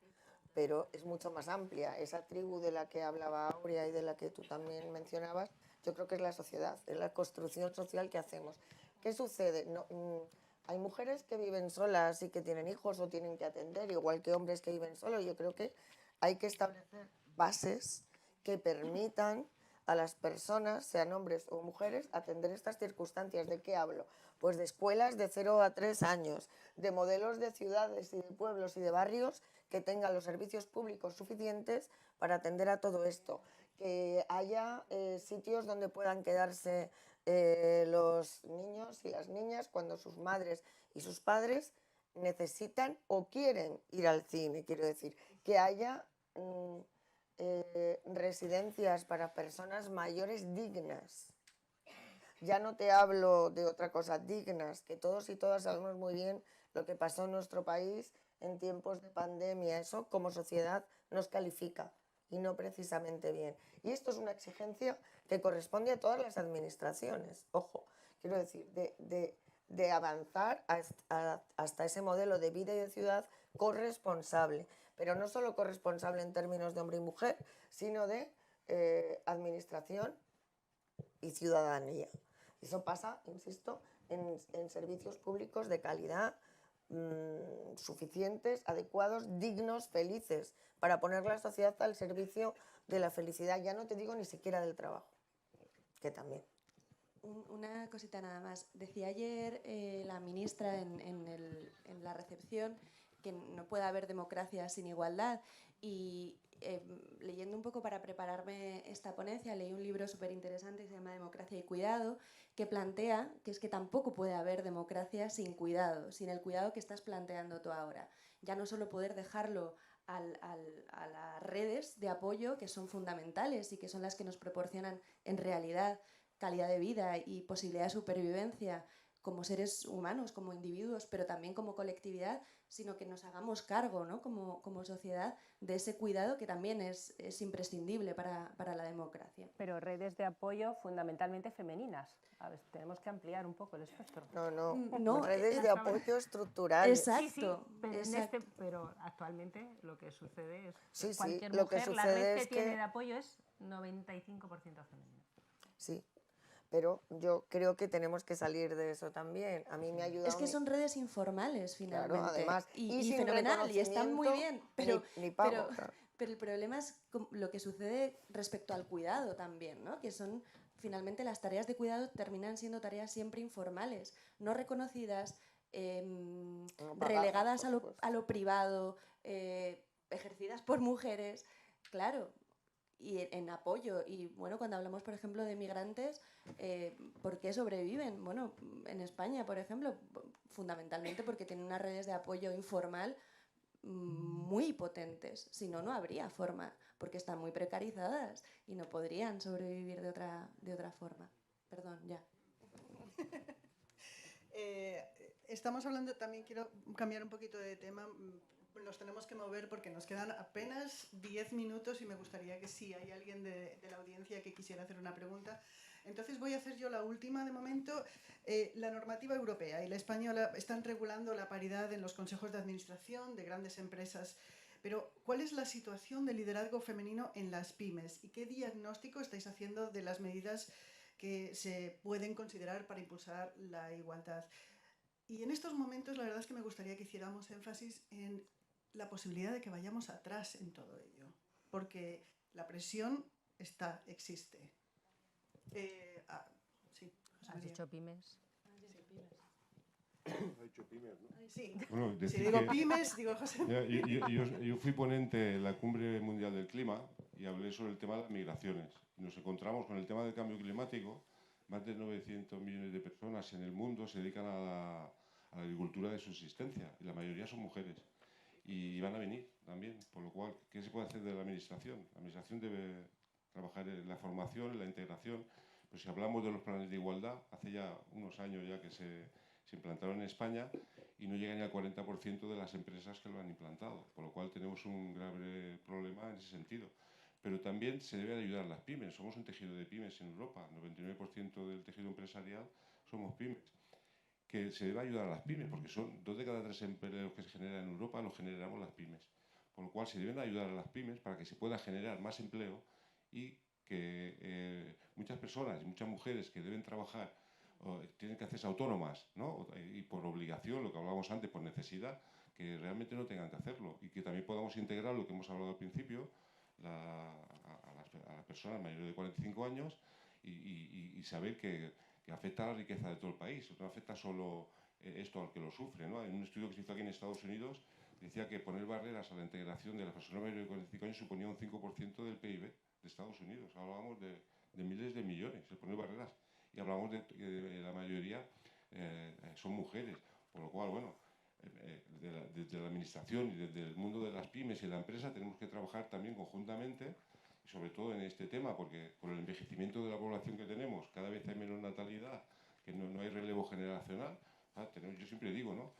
pero es mucho más amplia. Esa tribu de la que hablaba Aurea y de la que tú también mencionabas, yo creo que es la sociedad, es la construcción social que hacemos. ¿Qué sucede? Hay mujeres que viven solas y que tienen hijos o tienen que atender, igual que hombres que viven solos. Yo creo que hay que establecer bases que permitan a las personas, sean hombres o mujeres, atender estas circunstancias. ¿De qué hablo? Pues de escuelas de 0 a 3 años, de modelos de ciudades y de pueblos y de barrios que tengan los servicios públicos suficientes para atender a todo esto, que haya sitios donde puedan quedarse los niños y las niñas cuando sus madres y sus padres necesitan o quieren ir al cine, quiero decir, que haya residencias para personas mayores dignas. Ya no te hablo de otra cosa, dignas, que todos y todas sabemos muy bien lo que pasó en nuestro país en tiempos de pandemia. Eso como sociedad nos califica y no precisamente bien. Y esto es una exigencia que corresponde a todas las administraciones. Ojo, quiero decir, de avanzar hasta ese modelo de vida y de ciudad corresponsable, pero no solo corresponsable en términos de hombre y mujer, sino de administración y ciudadanía. Eso pasa, insisto, en servicios públicos de calidad, suficientes, adecuados, dignos, felices, para poner la sociedad al servicio de la felicidad. Ya no te digo ni siquiera del trabajo, que también. Una cosita nada más. Decía ayer la ministra en la recepción que no puede haber democracia sin igualdad, y leyendo un poco para prepararme esta ponencia, leí un libro súper interesante que se llama Democracia y Cuidado, que plantea que es que tampoco puede haber democracia sin cuidado, sin el cuidado que estás planteando tú ahora. Ya no solo poder dejarlo a las redes de apoyo, que son fundamentales y que son las que nos proporcionan en realidad calidad de vida y posibilidad de supervivencia como seres humanos, como individuos, pero también como colectividad, sino que nos hagamos cargo, ¿no? como sociedad de ese cuidado que también es imprescindible para la democracia. Pero redes de apoyo fundamentalmente femeninas. A ver, tenemos que ampliar un poco el espectro. No, redes de apoyo estructurales. Exacto. Sí, pero, exacto. pero actualmente lo que sucede es que Sí, sí, cualquier lo que mujer, la sucede red que es que- tiene de apoyo es 95% femenina. Sí, pero yo creo que tenemos que salir de eso también. A mí me ha ayudado... Es que son redes informales finalmente. Claro, además, y sin fenomenal, y están muy bien, reconocimiento, ni pago, claro. pero el problema es lo que sucede respecto al cuidado también, ¿no? Que son, finalmente, las tareas de cuidado terminan siendo tareas siempre informales, no reconocidas, No pagadas, relegadas por a supuesto. lo privado, ejercidas por mujeres, claro, y en apoyo. Y bueno, cuando hablamos, por ejemplo, de migrantes, ¿por qué sobreviven? Bueno, en España, por ejemplo, fundamentalmente porque tienen unas redes de apoyo informal muy potentes. Si no, no habría forma, porque están muy precarizadas y no podrían sobrevivir de otra forma. Perdón, ya. Estamos hablando, también quiero cambiar un poquito de tema, nos tenemos que mover porque nos quedan apenas 10 minutos y me gustaría que si hay alguien de la audiencia que quisiera hacer una pregunta. Entonces voy a hacer yo la última de momento. La normativa europea y la española están regulando la paridad en los consejos de administración de grandes empresas, pero ¿cuál es la situación del liderazgo femenino en las pymes y qué diagnóstico estáis haciendo de las medidas que se pueden considerar para impulsar la igualdad? Y en estos momentos la verdad es que me gustaría que hiciéramos énfasis en la posibilidad de que vayamos atrás en todo ello, porque la presión existe. Sí, José ¿Has María. dicho pymes? Ha dicho pymes, ¿no? Sí, Bueno, si decir digo que- pymes, digo José. Yo fui ponente en la Cumbre Mundial del Clima y hablé sobre el tema de las migraciones. Y nos encontramos con el tema del cambio climático. Más de 900 millones de personas en el mundo se dedican a la agricultura de subsistencia y la mayoría son mujeres. Y van a venir también, por lo cual, ¿qué se puede hacer de la administración? La administración debe trabajar en la formación, en la integración. Pues si hablamos de los planes de igualdad, hace ya unos años ya que se implantaron en España y no llegan ni al 40% de las empresas que lo han implantado, por lo cual tenemos un grave problema en ese sentido. Pero también se debe ayudar a las pymes. Somos un tejido de pymes en Europa, 99% del tejido empresarial somos pymes. Que se debe ayudar a las pymes, porque son 2 de cada 3 empleos que se generan en Europa los generamos las pymes. Por lo cual se deben ayudar a las pymes para que se pueda generar más empleo y que muchas personas y muchas mujeres que deben trabajar tienen que hacerse autónomas, ¿no? Y por obligación, lo que hablábamos antes, por necesidad, que realmente no tengan que hacerlo y que también podamos integrar lo que hemos hablado al principio a las personas mayores de 45 años y saber que afecta a la riqueza de todo el país, no afecta solo esto al que lo sufre, ¿no? En un estudio que se hizo aquí en Estados Unidos decía que poner barreras a la integración de las personas mayores de 45 años suponía un 5% del PIB de Estados Unidos. Hablábamos de miles de millones, de poner barreras. Y hablamos de la mayoría son mujeres, por lo cual, bueno, desde la administración y desde el mundo de las pymes y la empresa tenemos que trabajar también conjuntamente, y sobre todo en este tema, porque con el envejecimiento de la población que tenemos, cada vez hay menos natalidad, que no hay relevo generacional. Yo siempre digo, ¿no?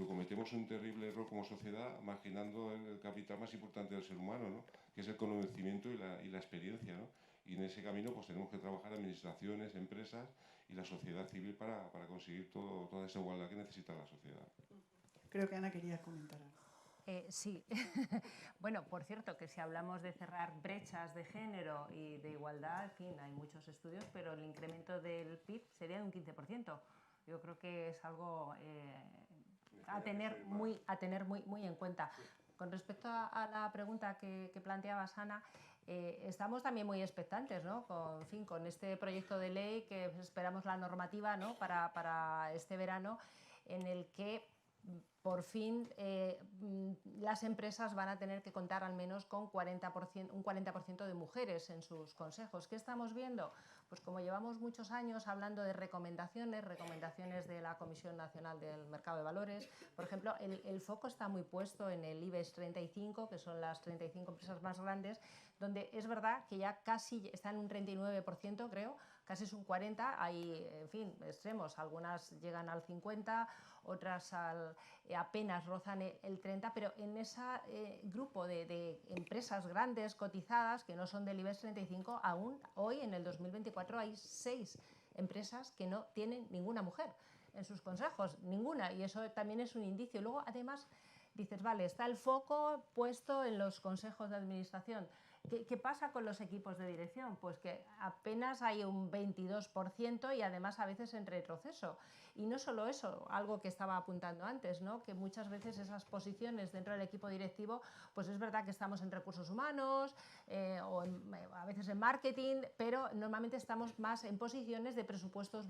Cometemos un terrible error como sociedad marginando el capital más importante del ser humano, ¿no? Que es el conocimiento y la experiencia, ¿no? Y en ese camino pues tenemos que trabajar administraciones, empresas y la sociedad civil para conseguir toda esa igualdad que necesita la sociedad. Creo que Ana quería comentar algo. Sí. Bueno, por cierto, que si hablamos de cerrar brechas de género y de igualdad, en fin, hay muchos estudios, pero el incremento del PIB sería de un 15%. Yo creo que es algo a tener muy en cuenta. Con respecto a la pregunta que planteabas, Ana, estamos también muy expectantes, ¿no? Con este proyecto de ley que esperamos la normativa, ¿no? para este verano, en el que por fin las empresas van a tener que contar al menos con un 40% de mujeres en sus consejos. ¿Qué estamos viendo? Pues como llevamos muchos años hablando de recomendaciones de la Comisión Nacional del Mercado de Valores, por ejemplo, el foco está muy puesto en el IBEX 35, que son las 35 empresas más grandes, donde es verdad que ya casi está en un 39%, creo, casi es un 40%, hay, en fin, extremos, algunas llegan al 50%, otras apenas rozan el 30%, pero en ese grupo de empresas grandes, cotizadas, que no son del IBEX 35, aún hoy, en el 2024, hay 6 empresas que no tienen ninguna mujer en sus consejos, ninguna, y eso también es un indicio. Luego, además, dices, vale, está el foco puesto en los consejos de administración. ¿Qué pasa con los equipos de dirección? Pues que apenas hay un 22% y además a veces en retroceso. Y no solo eso, algo que estaba apuntando antes, ¿no? Que muchas veces esas posiciones dentro del equipo directivo, pues es verdad que estamos en recursos humanos o a veces en marketing, pero normalmente estamos más en posiciones de presupuestos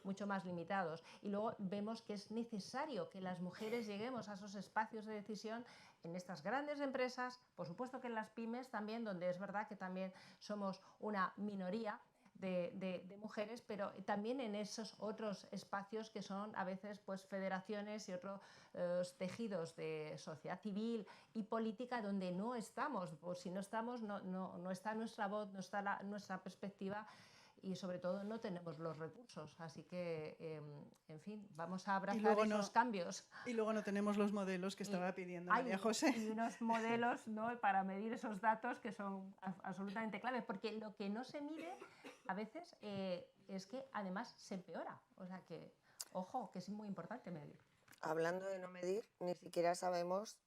mucho más limitados. Y luego vemos que es necesario que las mujeres lleguemos a esos espacios de decisión en estas grandes empresas, por supuesto que en las pymes también, donde es verdad que también somos una minoría de mujeres, pero también en esos otros espacios que son a veces pues federaciones y otros tejidos de sociedad civil y política donde no estamos, pues si no estamos no está nuestra voz, no está nuestra perspectiva y sobre todo no tenemos los recursos, así que en fin, vamos a abrazar esos cambios. Y luego no tenemos los modelos que estaba pidiendo María José. Y unos modelos, ¿no?, para medir esos datos que son absolutamente claves, porque lo que no se mide a veces es que además se empeora, o sea que, ojo, que es muy importante medir. Hablando de no medir, ni siquiera sabemos,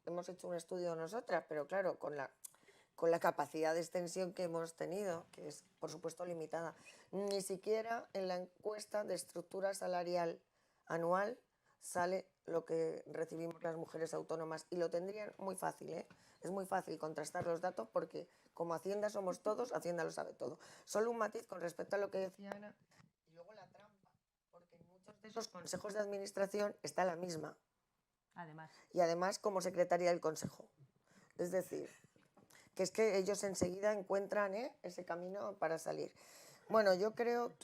hemos hecho un estudio nosotras, pero claro, con la capacidad de extensión que hemos tenido, que es por supuesto limitada, ni siquiera en la encuesta de estructura salarial anual sale lo que recibimos las mujeres autónomas y lo tendrían muy fácil, ¿eh? Es muy fácil contrastar los datos porque como Hacienda somos todos, Hacienda lo sabe todo. Solo un matiz con respecto a lo que decía Ana, y luego la trampa, porque en muchos de esos consejos de administración está la misma. Además. Y además como secretaria del consejo. Es decir, que es que ellos enseguida encuentran ese camino para salir. Bueno, yo creo,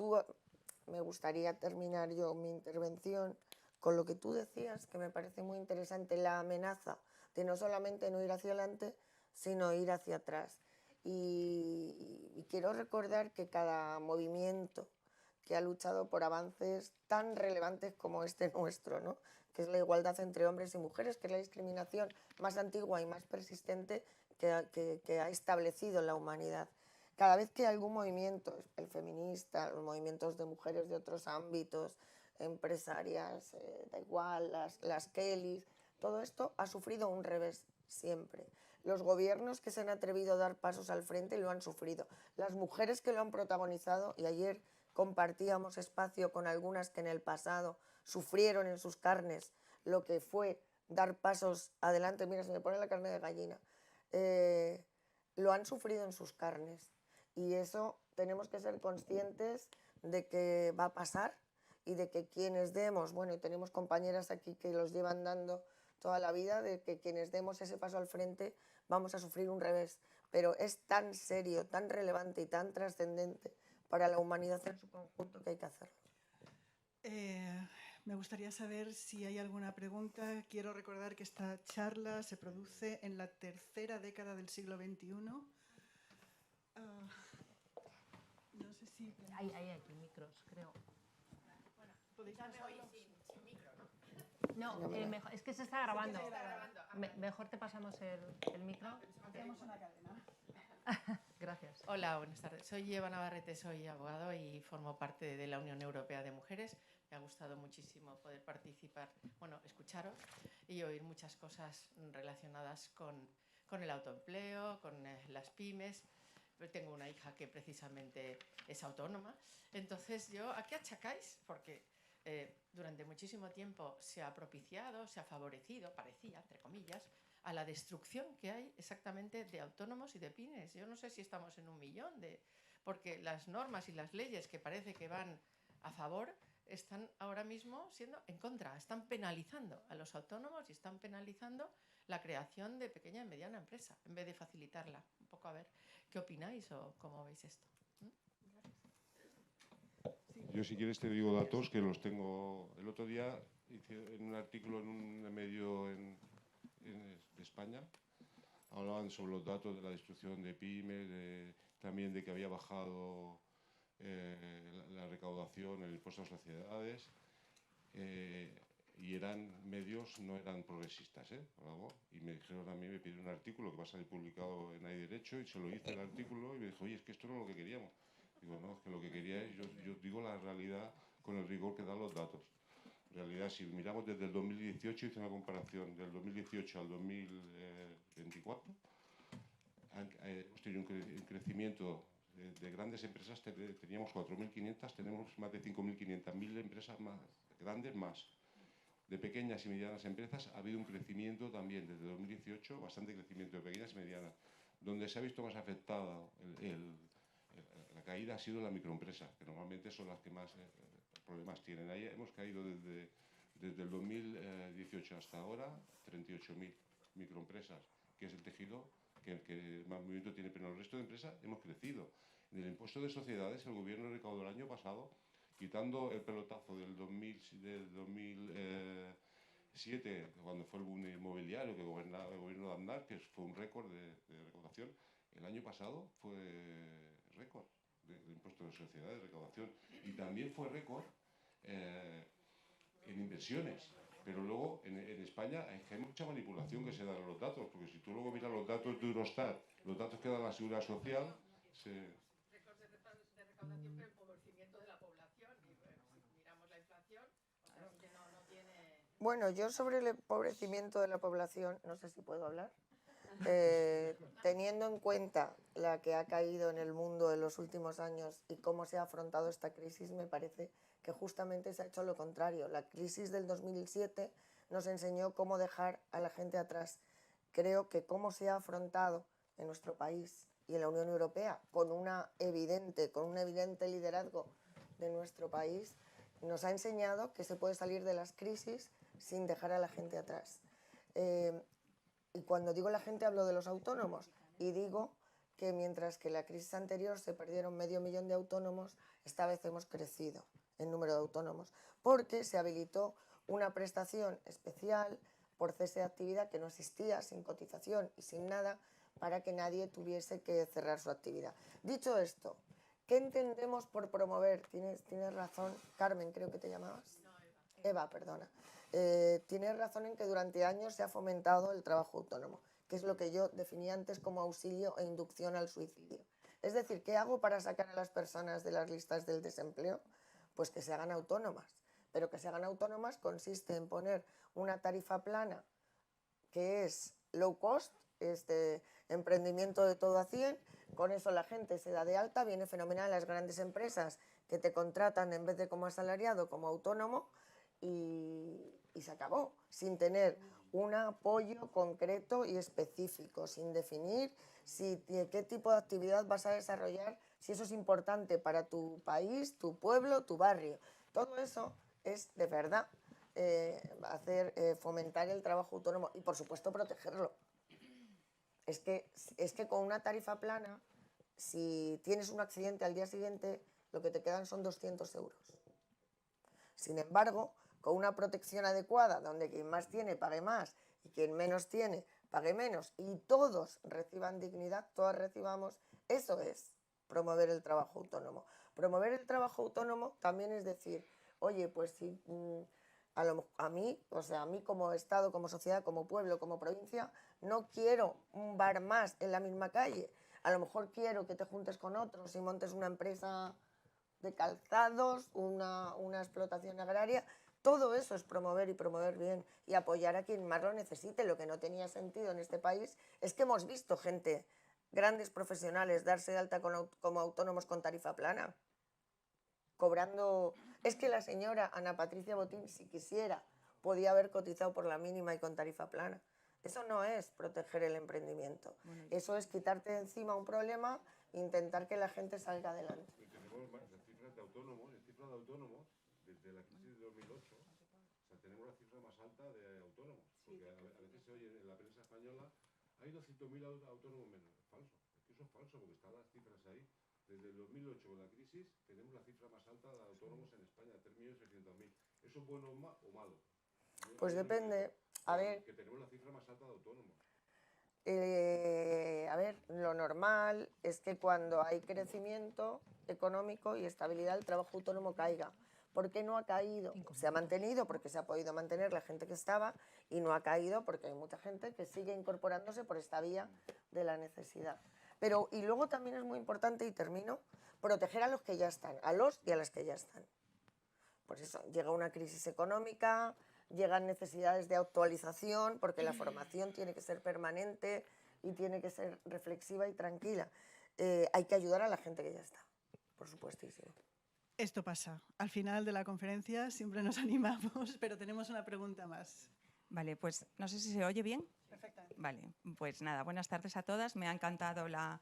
me gustaría terminar yo mi intervención con lo que tú decías, que me parece muy interesante, la amenaza de no solamente no ir hacia adelante, sino ir hacia atrás. Y quiero recordar que cada movimiento que ha luchado por avances tan relevantes como este nuestro, ¿no?, que es la igualdad entre hombres y mujeres, que es la discriminación más antigua y más persistente que ha establecido la humanidad. Cada vez que algún movimiento, el feminista, los movimientos de mujeres de otros ámbitos, empresarias, da igual, las Kellys, todo esto ha sufrido un revés siempre. Los gobiernos que se han atrevido a dar pasos al frente lo han sufrido. Las mujeres que lo han protagonizado, y ayer compartíamos espacio con algunas que en el pasado sufrieron en sus carnes lo que fue dar pasos adelante, mira, se me pone la carne de gallina, lo han sufrido en sus carnes. Y eso tenemos que ser conscientes de que va a pasar y de que quienes demos, bueno, y tenemos compañeras aquí que los llevan dando toda la vida, de que quienes demos ese paso al frente vamos a sufrir un revés. Pero es tan serio, tan relevante y tan trascendente para la humanidad en su conjunto que hay que hacerlo. Me gustaría saber si hay alguna pregunta. Quiero recordar que esta charla se produce en la tercera década del siglo XXI. No sé si... Hay aquí micros, creo. Bueno, ¿podéis pasarlo? No, mejor, es que se está grabando. Mejor te pasamos el micro. Hacemos una cadena. Gracias. Hola, buenas tardes. Soy Eva Navarrete, soy abogado y formo parte de la Unión Europea de Mujeres. Me ha gustado muchísimo poder participar, bueno, escucharos y oír muchas cosas relacionadas con el autoempleo, con las pymes. Tengo una hija que precisamente es autónoma. Entonces, ¿a qué achacáis? Porque durante muchísimo tiempo se ha propiciado, se ha favorecido, parecía, entre comillas, a la destrucción que hay exactamente de autónomos y de pymes. Yo no sé si estamos en 1 millón, porque las normas y las leyes que parece que van a favor están ahora mismo siendo en contra, están penalizando a los autónomos y están penalizando la creación de pequeña y mediana empresa, en vez de facilitarla. Un poco a ver qué opináis o cómo veis esto. Yo, si quieres, te digo datos que los tengo. El otro día hice en un artículo en un medio de España, hablaban sobre los datos de la destrucción de pymes, también de que había bajado la recaudación, el impuesto a sociedades, y eran medios, no eran progresistas, y me dijeron a mí, me pidieron un artículo que va a salir publicado en Hay Derecho, y se lo hice el artículo y me dijo, oye, es que esto no es lo que queríamos. Digo, no, es que lo que quería es, yo digo la realidad con el rigor que dan los datos. En realidad, si miramos desde el 2018, hice una comparación del 2018 al 2024, hemos tenido un crecimiento de grandes empresas, teníamos 4.500, tenemos más de 5.500, 1.000 empresas más grandes más. De pequeñas y medianas empresas ha habido un crecimiento también desde 2018, bastante crecimiento de pequeñas y medianas. Donde se ha visto más afectada la caída ha sido la microempresa, que normalmente son las que más problemas tienen. Ahí hemos caído desde el 2018 hasta ahora 38.000 microempresas, que es el tejido que más movimiento tiene, pero en el resto de empresas hemos crecido. En el impuesto de sociedades, el gobierno recaudó el año pasado, quitando el pelotazo del 2007, cuando fue el boom inmobiliario que gobernaba el gobierno de Aznar, que fue un récord de recaudación. El año pasado fue récord de impuesto de sociedades, de recaudación, y también fue récord en inversiones. Pero luego en España hay mucha manipulación que se da en los datos, porque si tú luego miras los datos de Eurostat, los datos que da la Seguridad Social, Récord de recaudación, pero empobrecimiento de la población. Y si miramos la inflación, que no tiene... Bueno, yo sobre el empobrecimiento de la población, no sé si puedo hablar. Teniendo en cuenta la que ha caído en el mundo en los últimos años y cómo se ha afrontado esta crisis, me parece que justamente se ha hecho lo contrario. La crisis del 2007 nos enseñó cómo dejar a la gente atrás. Creo que cómo se ha afrontado en nuestro país y en la Unión Europea con un evidente liderazgo de nuestro país, nos ha enseñado que se puede salir de las crisis sin dejar a la gente atrás. Y cuando digo la gente hablo de los autónomos y digo que mientras que la crisis anterior se perdieron 500.000 de autónomos, esta vez hemos crecido en número de autónomos porque se habilitó una prestación especial por cese de actividad que no existía, sin cotización y sin nada, para que nadie tuviese que cerrar su actividad. Dicho esto, ¿qué entendemos por promover? Tienes razón, Carmen, creo que te llamabas. No, Eva, perdona. Tienes razón en que durante años se ha fomentado el trabajo autónomo, que es lo que yo definía antes como auxilio e inducción al suicidio. Es decir, ¿qué hago para sacar a las personas de las listas del desempleo? Pues que se hagan autónomas. Pero que se hagan autónomas consiste en poner una tarifa plana que es low cost, emprendimiento de todo a 100, con eso la gente se da de alta, viene fenomenal las grandes empresas que te contratan en vez de como asalariado, como autónomo, y se acabó, sin tener un apoyo concreto y específico, sin definir qué tipo de actividad vas a desarrollar, si eso es importante para tu país, tu pueblo, tu barrio. Todo eso es de verdad fomentar el trabajo autónomo y por supuesto protegerlo. Es que con una tarifa plana, si tienes un accidente al día siguiente, lo que te quedan son 200 euros. Sin embargo, con una protección adecuada, donde quien más tiene pague más y quien menos tiene pague menos y todos reciban dignidad, todas recibamos, eso es promover el trabajo autónomo. Promover el trabajo autónomo también es decir, oye, pues si a mí como Estado, como sociedad, como pueblo, como provincia, no quiero un bar más en la misma calle. A lo mejor quiero que te juntes con otros y montes una empresa de calzados, una explotación agraria. Todo eso es promover y promover bien y apoyar a quien más lo necesite. Lo que no tenía sentido en este país es que hemos visto gente, grandes profesionales, darse de alta como autónomos con tarifa plana, cobrando... Es que la señora Ana Patricia Botín, si quisiera, podía haber cotizado por la mínima y con tarifa plana. Eso no es proteger el emprendimiento. Eso es quitarte de encima un problema e intentar que la gente salga adelante. Tenemos las cifras de autónomos, de desde la crisis de 2008, o sea, tenemos la cifra más alta de autónomos, porque a veces se oye en la prensa española, hay 200.000 autónomos menos. Es falso, es que eso es falso, porque están las cifras ahí. Desde el 2008, con la crisis, tenemos la cifra más alta de autónomos en España, 3.300.000. ¿Eso es bueno o malo? Pues depende. A ver, que tenemos la cifra más alta de autónomos. a ver, lo normal es que cuando hay crecimiento económico y estabilidad, el trabajo autónomo caiga. ¿Por qué no ha caído? Se ha mantenido porque se ha podido mantener la gente que estaba, y no ha caído porque hay mucha gente que sigue incorporándose por esta vía de la necesidad. Pero, y luego también es muy importante, y termino, proteger a los que ya están, a los y a las que ya están. Por eso llega una crisis económica, llegan necesidades de actualización, porque la formación tiene que ser permanente y tiene que ser reflexiva y tranquila. Hay que ayudar a la gente que ya está, por supuestísimo. Esto pasa. Al final de la conferencia siempre nos animamos, pero tenemos una pregunta más. Vale, pues no sé si se oye bien. Perfectamente. Vale, pues nada, buenas tardes a todas. Me ha encantado la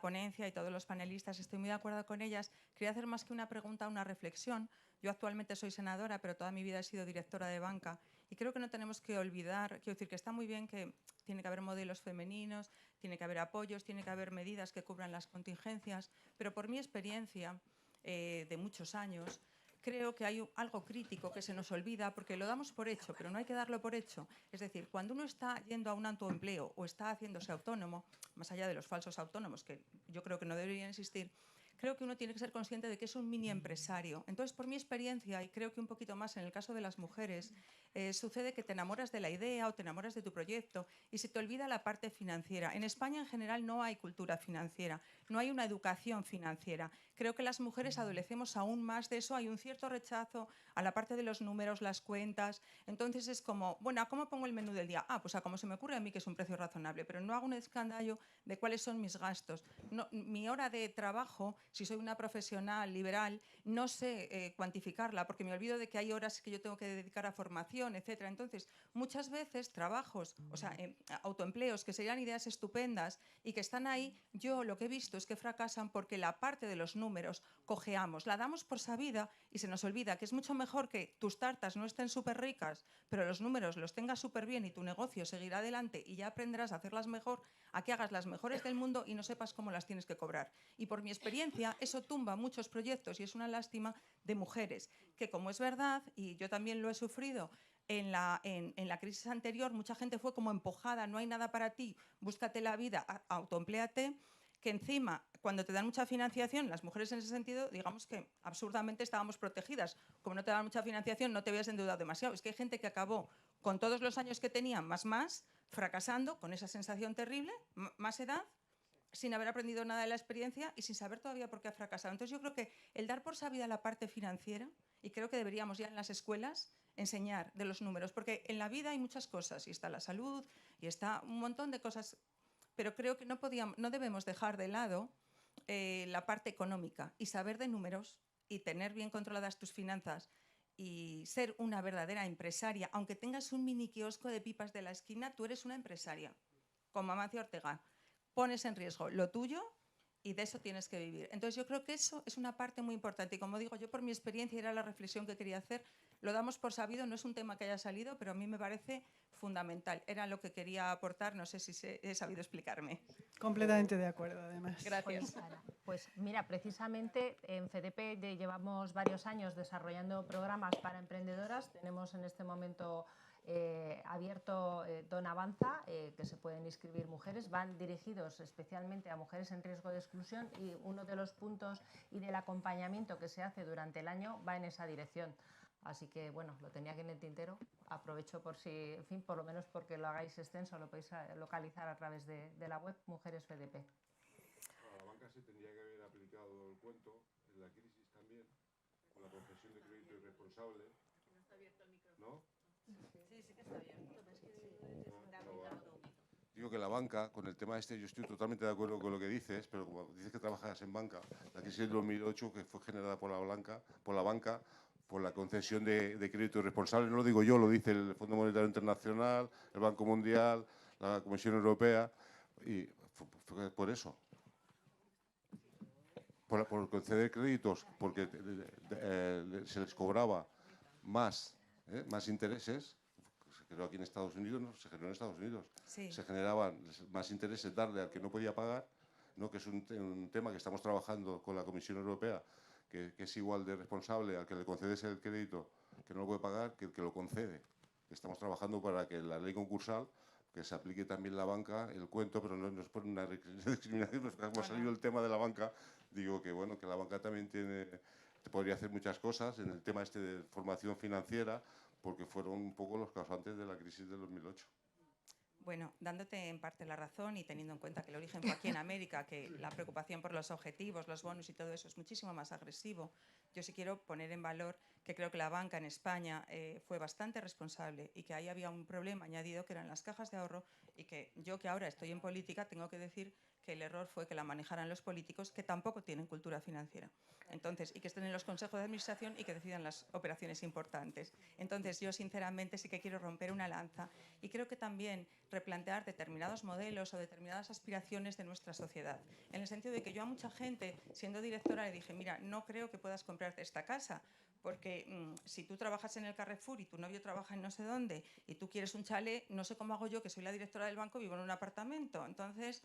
ponencia y todos los panelistas. Estoy muy de acuerdo con ellas. Quería hacer más que una pregunta, una reflexión. Yo actualmente soy senadora, pero toda mi vida he sido directora de banca. Y creo que no tenemos que olvidar, quiero decir que está muy bien que tiene que haber modelos femeninos, tiene que haber apoyos, tiene que haber medidas que cubran las contingencias, pero por mi experiencia de muchos años, creo que hay algo crítico que se nos olvida porque lo damos por hecho, pero no hay que darlo por hecho. Es decir, cuando uno está yendo a un autoempleo o está haciéndose autónomo, más allá de los falsos autónomos, que yo creo que no deberían existir, creo que uno tiene que ser consciente de que es un mini empresario. Entonces, por mi experiencia, y creo que un poquito más en el caso de las mujeres, sucede que te enamoras de la idea o te enamoras de tu proyecto y se te olvida la parte financiera. En España, en general, no hay cultura financiera, no hay una educación financiera. Creo que las mujeres adolecemos aún más de eso. Hay un cierto rechazo a la parte de los números, las cuentas. Entonces es como, bueno, ¿a cómo pongo el menú del día? Ah, pues a como se me ocurre a mí, que es un precio razonable, pero no hago un escándalo de cuáles son mis gastos. No, mi hora de trabajo, si soy una profesional liberal, no sé cuantificarla porque me olvido de que hay horas que yo tengo que dedicar a formación, etcétera. Entonces, muchas veces trabajos, o sea, autoempleos que serían ideas estupendas y que están ahí, yo lo que he visto es que fracasan porque la parte de los números cojeamos, la damos por sabida y se nos olvida que es mucho mejor que tus tartas no estén súper ricas, pero los números los tengas súper bien y tu negocio seguirá adelante y ya aprenderás a hacerlas mejor, a que hagas las mejores del mundo y no sepas cómo las tienes que cobrar. Y por mi experiencia, eso tumba muchos proyectos y es una lástima de mujeres, que como es verdad, y yo también lo he sufrido, en la crisis anterior mucha gente fue como empujada, no hay nada para ti, búscate la vida, autoempléate, que encima, cuando te dan mucha financiación, las mujeres en ese sentido, digamos que absurdamente estábamos protegidas. Como no te dan mucha financiación, no te habías endeudado demasiado. Es que hay gente que acabó con todos los años que tenían, más, fracasando, con esa sensación terrible, más edad, sin haber aprendido nada de la experiencia y sin saber todavía por qué ha fracasado. Entonces yo creo que el dar por sabida la parte financiera, y creo que deberíamos ya en las escuelas enseñar de los números, porque en la vida hay muchas cosas, y está la salud, y está un montón de cosas, pero creo que no debemos dejar de lado la parte económica y saber de números y tener bien controladas tus finanzas y ser una verdadera empresaria. Aunque tengas un mini kiosco de pipas de la esquina, tú eres una empresaria, como Amancio Ortega. Pones en riesgo lo tuyo y de eso tienes que vivir. Entonces yo creo que eso es una parte muy importante y como digo, yo por mi experiencia era la reflexión que quería hacer, lo damos por sabido, no es un tema que haya salido, pero a mí me parece fundamental. Era lo que quería aportar, no sé si he sabido explicarme. Completamente de acuerdo, además. Gracias. Pues mira, precisamente en FEDEPE llevamos varios años desarrollando programas para emprendedoras. Tenemos en este momento abierto Don Avanza, que se pueden inscribir mujeres, van dirigidos especialmente a mujeres en riesgo de exclusión y uno de los puntos y del acompañamiento que se hace durante el año va en esa dirección. Así que, bueno, lo tenía aquí en el tintero. Aprovecho por si, en fin, por lo menos porque lo hagáis extenso, lo podéis localizar a través de la web Mujeres FEDEPE. A la banca se tendría que haber aplicado el cuento en la crisis también, con la concesión de crédito irresponsable. No está abierto el micrófono. ¿No? Sí, sí que está abierto. Digo que la banca, con el tema este, yo estoy totalmente de acuerdo con lo que dices, pero como dices que trabajas en banca, la crisis del 2008, que fue generada por la banca, por la concesión de crédito irresponsable, no lo digo yo, lo dice el Fondo Monetario Internacional, el Banco Mundial, la Comisión Europea, y fue por eso. por conceder créditos, porque se les cobraba más intereses. Se generó aquí en Estados Unidos, ¿no? Se generó en Estados Unidos. Sí. Se generaban más intereses darle al que no podía pagar, ¿no? Que es un tema que estamos trabajando con la Comisión Europea, que es igual de responsable al que le concedes el crédito que no lo puede pagar que el que lo concede. Estamos trabajando para que la ley concursal, que se aplique también la banca, el cuento, pero no es por una discriminación, como ha salido el tema de la banca, digo que bueno, que la banca también podría hacer muchas cosas en el tema de formación financiera, porque fueron un poco los causantes de la crisis del 2008. Bueno, dándote en parte la razón y teniendo en cuenta que el origen fue aquí en América, que la preocupación por los objetivos, los bonus y todo eso es muchísimo más agresivo, yo sí quiero poner en valor que creo que la banca en España fue bastante responsable y que ahí había un problema añadido que eran las cajas de ahorro y que yo, que ahora estoy en política, tengo que decir que el error fue que la manejaran los políticos que tampoco tienen cultura financiera. Entonces, y que estén en los consejos de administración y que decidan las operaciones importantes. Entonces, yo sinceramente sí que quiero romper una lanza y creo que también replantear determinados modelos o determinadas aspiraciones de nuestra sociedad. En el sentido de que yo a mucha gente, siendo directora, le dije, mira, no creo que puedas comprarte esta casa, porque si tú trabajas en el Carrefour y tu novio trabaja en no sé dónde y tú quieres un chalet, no sé cómo hago yo, que soy la directora del banco, vivo en un apartamento. Entonces,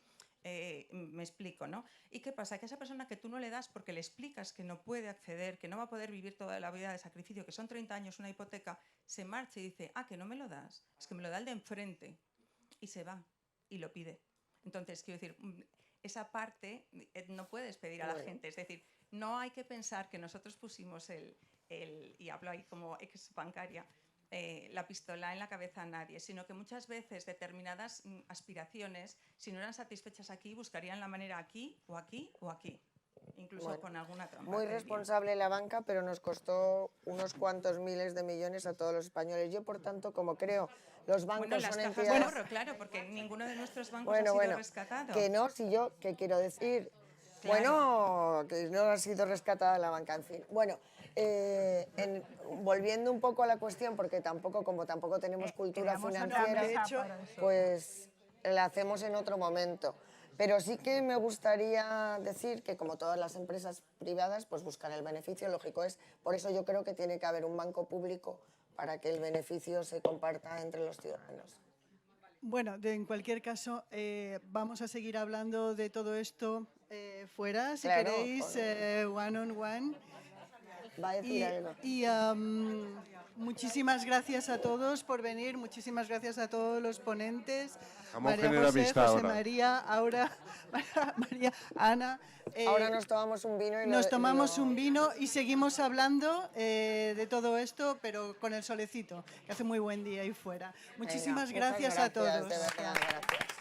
me explico, ¿no? ¿Y qué pasa? Que a esa persona que tú no le das porque le explicas que no puede acceder, que no va a poder vivir toda la vida de sacrificio, que son 30 años una hipoteca, se marcha y dice, ah, que no me lo das, es que me lo da el de enfrente. Y se va y lo pide. Entonces, quiero decir, esa parte no puedes pedir a la gente. Es decir, no hay que pensar que nosotros pusimos y hablo ahí como ex bancaria, la pistola en la cabeza a nadie, sino que muchas veces determinadas aspiraciones, si no eran satisfechas aquí, buscarían la manera aquí o aquí o aquí, incluso con alguna trampa. Muy responsable la banca, pero nos costó unos cuantos miles de millones a todos los españoles. Yo, por tanto, como creo, los bancos las son cajas entidades... de ahorro, claro, porque ninguno de nuestros bancos ha sido rescatado. Que no, si yo, ¿qué quiero decir? Claro. Bueno, que no ha sido rescatada la banca, en fin. Bueno, volviendo un poco a la cuestión, porque como tampoco tenemos cultura financiera, pues la hacemos en otro momento. Pero sí que me gustaría decir que, como todas las empresas privadas, pues buscan el beneficio, lógico es. Por eso yo creo que tiene que haber un banco público para que el beneficio se comparta entre los ciudadanos. Bueno, en cualquier caso, vamos a seguir hablando de todo esto fuera, si Claro, queréis, one on one. Va a decir algo. Y muchísimas gracias a todos por venir, muchísimas gracias a todos los ponentes. María José, José María, Aura, María, Ana. Ahora nos tomamos un vino un vino y seguimos hablando de todo esto, pero con el solecito, que hace muy buen día ahí fuera. Muchísimas gracias a todos. De verdad, gracias.